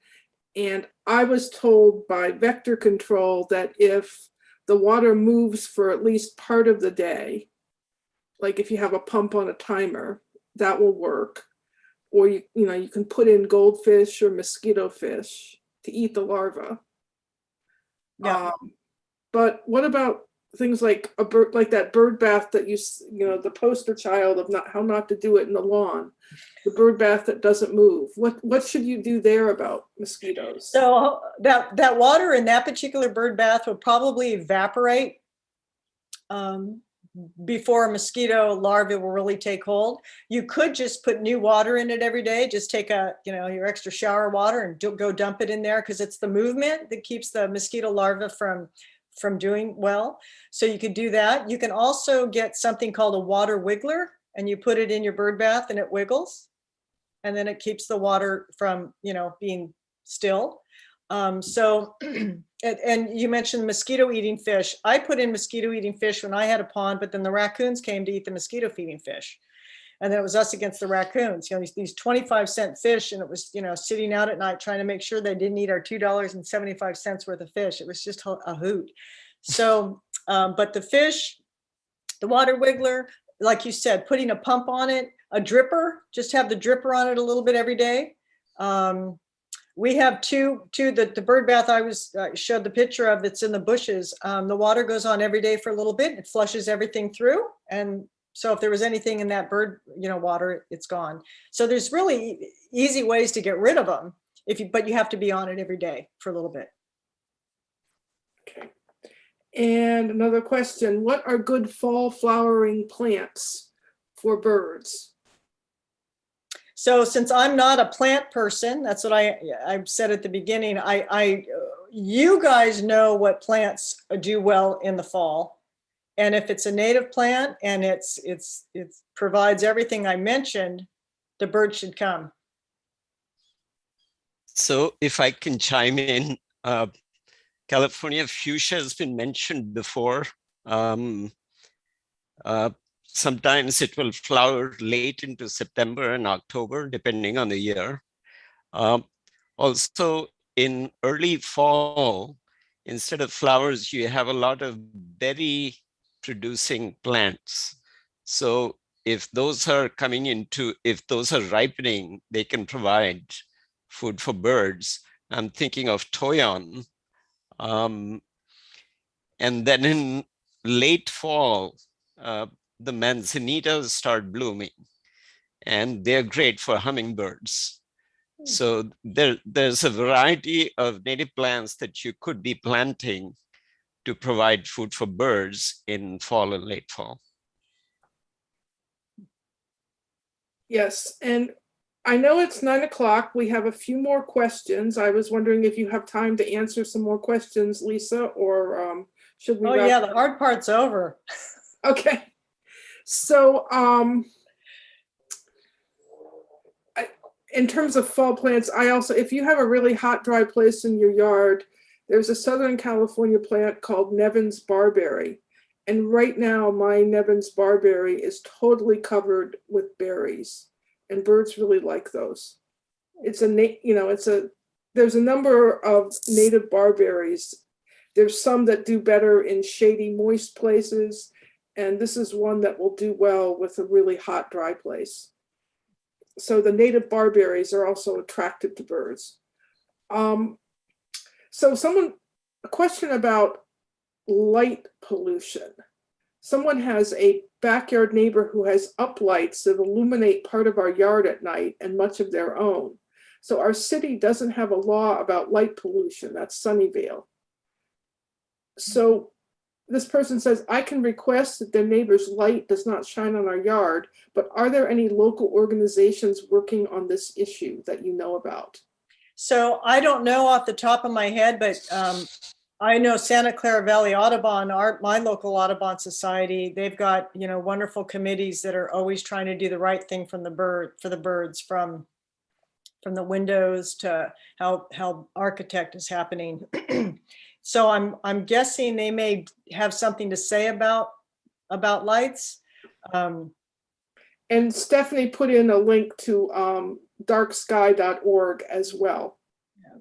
and I was told by vector control that if the water moves for at least part of the day, like if you have a pump on a timer, that will work. Or you can put in goldfish or mosquito fish to eat the larva. Yeah. But what about things like a bird, like that bird bath that you know, the poster child of how not to do it in the lawn, the bird bath that doesn't move. What should you do there about mosquitoes? So that water in that particular bird bath will probably evaporate before a mosquito larvae will really take hold. You could just put new water in it every day. Just take your extra shower water and go dump it in there, because it's the movement that keeps the mosquito larvae from doing well. So you could do that. You can also get something called a water wiggler, and you put it in your bird bath and it wiggles, and then it keeps the water from, being still. And you mentioned mosquito eating fish. I put in mosquito eating fish when I had a pond, but then the raccoons came to eat the mosquito feeding fish. And then it was us against the raccoons, these 25-cent fish. And it was, sitting out at night trying to make sure they didn't eat our $2.75 worth of fish. It was just a hoot. So, but the fish, the water wiggler, like you said, putting a pump on it, a dripper, just have the dripper on it a little bit every day. We have two the bird bath I showed the picture of that's in the bushes. The water goes on every day for a little bit. It flushes everything through. And so if there was anything in that bird, water, it's gone. So there's really easy ways to get rid of them, but you have to be on it every day for a little bit. Okay. And another question, what are good fall flowering plants for birds? So since I'm not a plant person, that's what I said at the beginning. You guys know what plants do well in the fall, and if it's a native plant and it provides everything I mentioned, the birds should come. So if I can chime in, California fuchsia has been mentioned before. Sometimes it will flower late into September and October, depending on the year. Also, in early fall, instead of flowers, you have a lot of berry producing plants. So if those are if those are ripening, they can provide food for birds. I'm thinking of toyon. And then in late fall, the manzanitas start blooming, and they're great for hummingbirds. So there's a variety of native plants that you could be planting to provide food for birds in fall and late fall. Yes, and I know it's 9 o'clock. We have a few more questions. I was wondering if you have time to answer some more questions, Lisa, or should we? Oh wrap yeah, up? the hard part's over. Okay. So in terms of fall plants, I also, if you have a really hot, dry place in your yard, there's a Southern California plant called Nevins Barberry. And right now, my Nevins Barberry is totally covered with berries, and birds really like those. It's there's a number of native barberries. There's some that do better in shady, moist places, and this is one that will do well with a really hot, dry place. So the native barberries are also attractive to birds. So a question about light pollution. Someone has a backyard neighbor who has uplights that illuminate part of our yard at night and much of their own. So our city doesn't have a law about light pollution. That's Sunnyvale. So this person says, I can request that their neighbor's light does not shine on our yard, but are there any local organizations working on this issue that you know about? So I don't know off the top of my head, but I know Santa Clara Valley Audubon, my local Audubon Society, they've got, wonderful committees that are always trying to do the right thing for the birds, from the windows to how architect is happening. So I'm guessing they may have something to say about lights. And Stephanie put in a link to darksky.org as well. Yeah.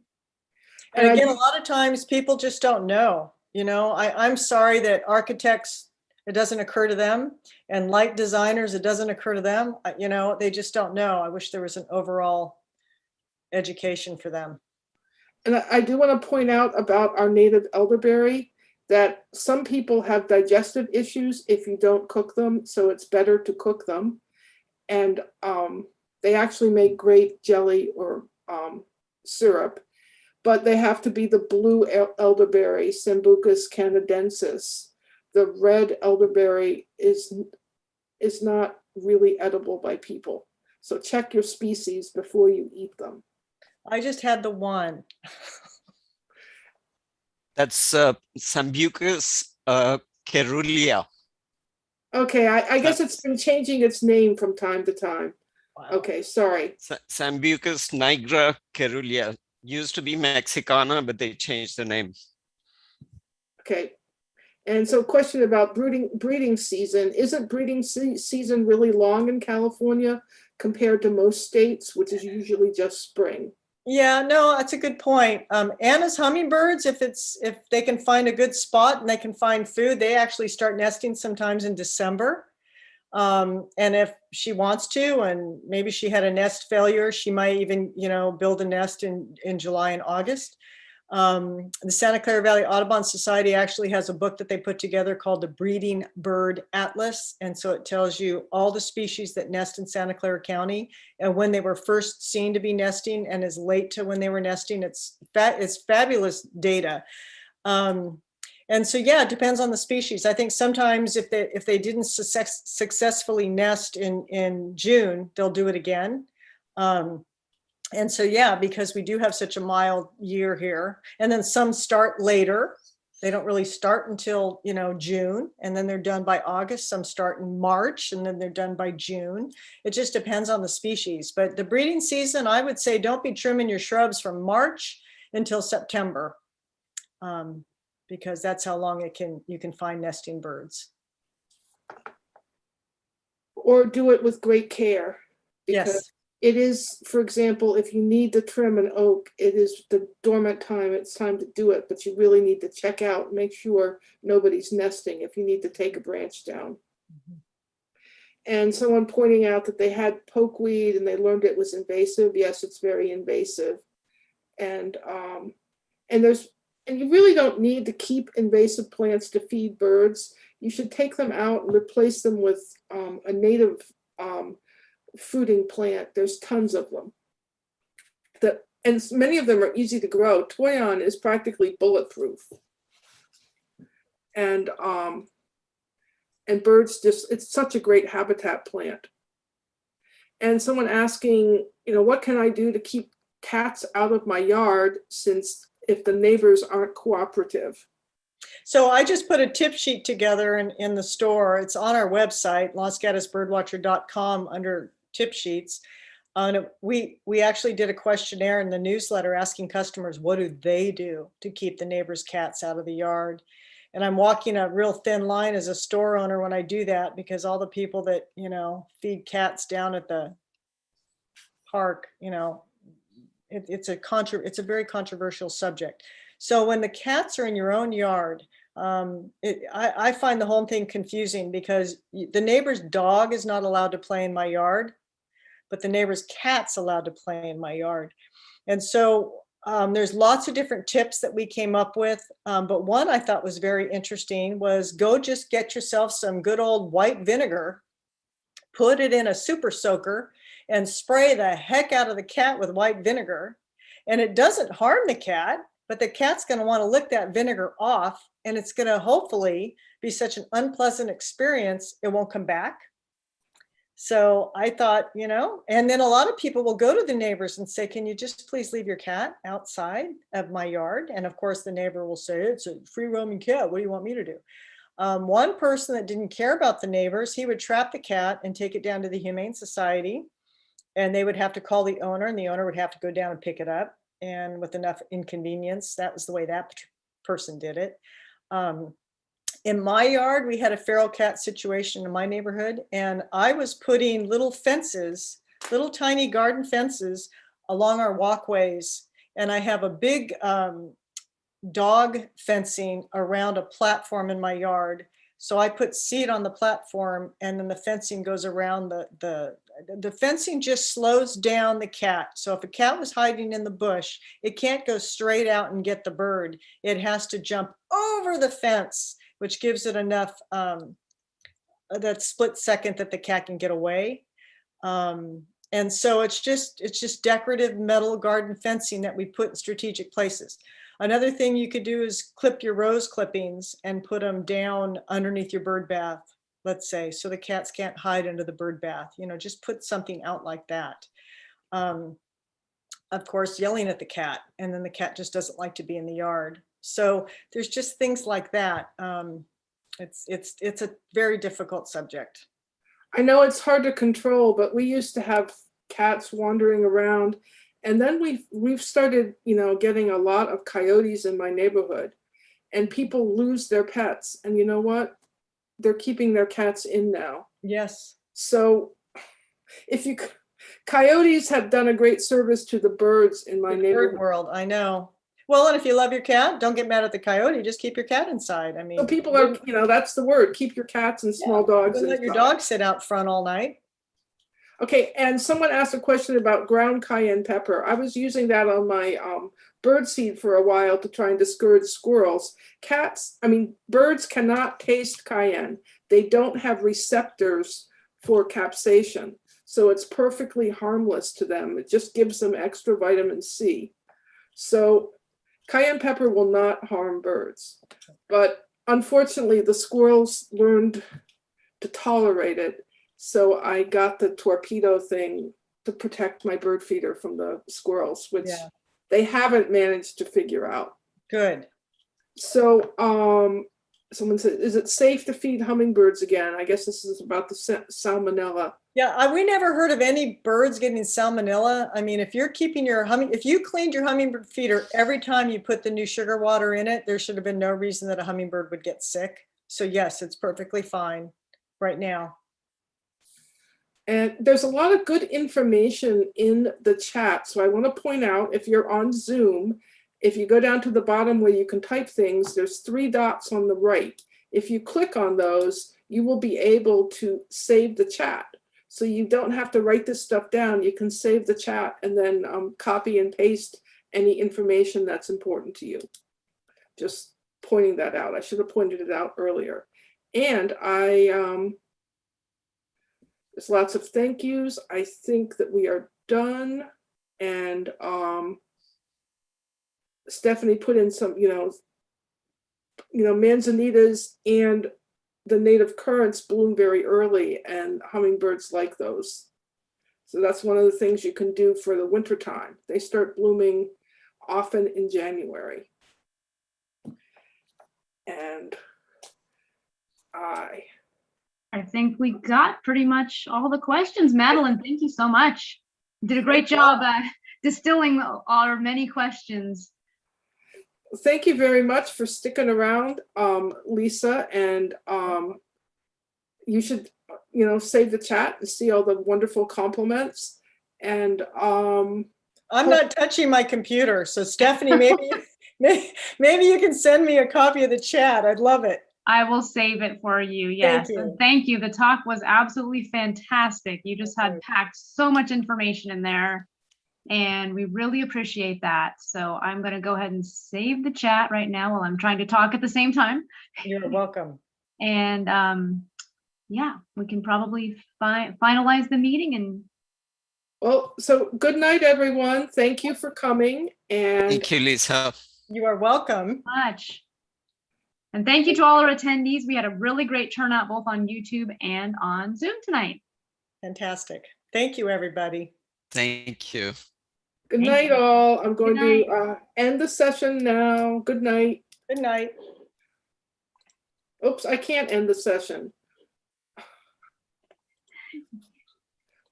And again, a lot of times people just don't know. I'm sorry that architects, it doesn't occur to them, and light designers, it doesn't occur to them. They just don't know. I wish there was an overall education for them. And I do want to point out about our native elderberry that some people have digestive issues if you don't cook them, so it's better to cook them. And they actually make great jelly or syrup, but they have to be the blue elderberry, Sambucus canadensis. The red elderberry is not really edible by people. So check your species before you eat them. I just had the one. That's Sambucus caerulea. Okay, I guess it's been changing its name from time to time. Wow. Okay, sorry. Sambucus nigra caerulea used to be Mexicana, but they changed the name. Okay. And so question about breeding season. Isn't breeding season really long in California compared to most states, which is usually just spring? Yeah, no, that's a good point. Anna's hummingbirds, if they can find a good spot and they can find food, they actually start nesting sometimes in December. And if she wants to, and maybe she had a nest failure, she might even, build a nest in July and August. The Santa Clara Valley Audubon Society actually has a book that they put together called the Breeding Bird Atlas. And so it tells you all the species that nest in Santa Clara County and when they were first seen to be nesting and as late to when they were nesting. It's fabulous data. And so, yeah, it depends on the species. I think sometimes if they didn't successfully nest in June, they'll do it again. And so, yeah, because we do have such a mild year here, and then some start later. They don't really start until, June, and then they're done by August. Some start in March, and then they're done by June. It just depends on the species. But the breeding season, I would say, don't be trimming your shrubs from March until September, because that's how long you can find nesting birds. Or do it with great care. Yes. It is, for example, if you need to trim an oak, it is the dormant time, it's time to do it, but you really need to check out, make sure nobody's nesting if you need to take a branch down. Mm-hmm. And someone pointing out that they had pokeweed and they learned it was invasive. Yes, it's very invasive. And you really don't need to keep invasive plants to feed birds. you should take them out and replace them with a native fruiting plant. There's tons of them. And many of them are easy to grow. Toyon is practically bulletproof. And birds just, it's such a great habitat plant. And someone asking, what can I do to keep cats out of my yard since if the neighbors aren't cooperative? So I just put a tip sheet together in the store. It's on our website, losgatosbirdwatcher.com, under tip sheets. We actually did a questionnaire in the newsletter asking customers, what do they do to keep the neighbors' cats out of the yard? And I'm walking a real thin line as a store owner when I do that, because all the people that, feed cats down at the park, it's a very controversial subject. So when the cats are in your own yard, I find the whole thing confusing, because the neighbor's dog is not allowed to play in my yard, but the neighbor's cat's allowed to play in my yard. And so there's lots of different tips that we came up with. But one I thought was very interesting was go just get yourself some good old white vinegar, put it in a super soaker, and spray the heck out of the cat with white vinegar. And it doesn't harm the cat, but the cat's going to want to lick that vinegar off, and it's going to hopefully be such an unpleasant experience, it won't come back. So I thought, and then a lot of people will go to the neighbors and say, can you just please leave your cat outside of my yard? And of course, the neighbor will say, it's a free roaming cat. What do you want me to do? One person that didn't care about the neighbors, he would trap the cat and take it down to the Humane Society, and they would have to call the owner, and the owner would have to go down and pick it up. And with enough inconvenience, that was the way that person did it. In my yard, we had a feral cat situation in my neighborhood, and I was putting little fences, little tiny garden fences along our walkways. And I have a big dog fencing around a platform in my yard. So I put seed on the platform, and then the fencing goes around the fencing just slows down the cat. So if a cat was hiding in the bush, it can't go straight out and get the bird. It has to jump over the fence, which gives it enough that split second that the cat can get away. And so it's just decorative metal garden fencing that we put in strategic places. Another thing you could do is clip your rose clippings and put them down underneath your bird bath, let's say, so the cats can't hide under the bird bath. Just put something out like that. Of course, yelling at the cat, and then the cat just doesn't like to be in the yard. So there's just things like that. It's a very difficult subject. I know it's hard to control, but we used to have cats wandering around, and then we've started, getting a lot of coyotes in my neighborhood, and people lose their pets, and you know what? They're keeping their cats in now. Yes. So coyotes have done a great service to the birds in my neighborhood. Bird world, I know. Well, and if you love your cat, don't get mad at the coyote. Just keep your cat inside. I mean, so people are, that's the word. Keep your cats and small dogs. Don't let your dog sit out front all night. Okay, and someone asked a question about ground cayenne pepper. I was using that on my bird seed for a while to try and discourage squirrels. Birds cannot taste cayenne. They don't have receptors for capsaicin, so it's perfectly harmless to them. It just gives them extra vitamin C. So cayenne pepper will not harm birds, but unfortunately the squirrels learned to tolerate it. So I got the torpedo thing to protect my bird feeder from the squirrels, which they haven't managed to figure out. Good. So someone said, is it safe to feed hummingbirds again? I guess this is about the salmonella. Yeah, we never heard of any birds getting salmonella. I mean, if you're keeping if you cleaned your hummingbird feeder every time you put the new sugar water in it, there should have been no reason that a hummingbird would get sick. So yes, it's perfectly fine right now. And there's a lot of good information in the chat. So I want to point out, if you're on Zoom, if you go down to the bottom where you can type things, there's 3 dots on the right. If you click on those, you will be able to save the chat. So you don't have to write this stuff down. You can save the chat and then copy and paste any information that's important to you. Just pointing that out. I should have pointed it out earlier. And there's lots of thank yous. I think that we are done. And Stephanie put in some, manzanitas and the native currants bloom very early, and hummingbirds like those. So that's one of the things you can do for the winter time. They start blooming often in January. And I think we got pretty much all the questions. Madeline, thank you so much. You did a great job distilling our many questions. thank you very much for sticking around, Lisa, and you should, save the chat and see all the wonderful compliments. And I'm not touching my computer, so Stephanie, maybe you can send me a copy of the chat. I'd love it. I will save it for you. Yes. Thank you. And thank you. The talk was absolutely fantastic. You just had packed so much information in there, and we really appreciate that. So I'm going to go ahead and save the chat right now while I'm trying to talk at the same time. You're welcome. And yeah, we can probably finalize the meeting. And well, so good night, everyone. Thank you for coming. And Thank you, Lisa. You are welcome. much. And thank you to all our attendees. We had a really great turnout both on YouTube and on Zoom tonight. Fantastic. Thank you, everybody. Thank you. good Thank night, you. all. I'm going Good to end the session now. Good night. Good night. Oops, I can't end the session.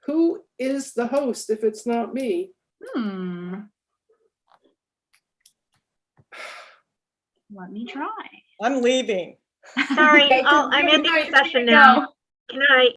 Who is the host if it's not me? Let me try. I'm leaving. Sorry, Okay, I'm good ending the night. session now. Go. Good night.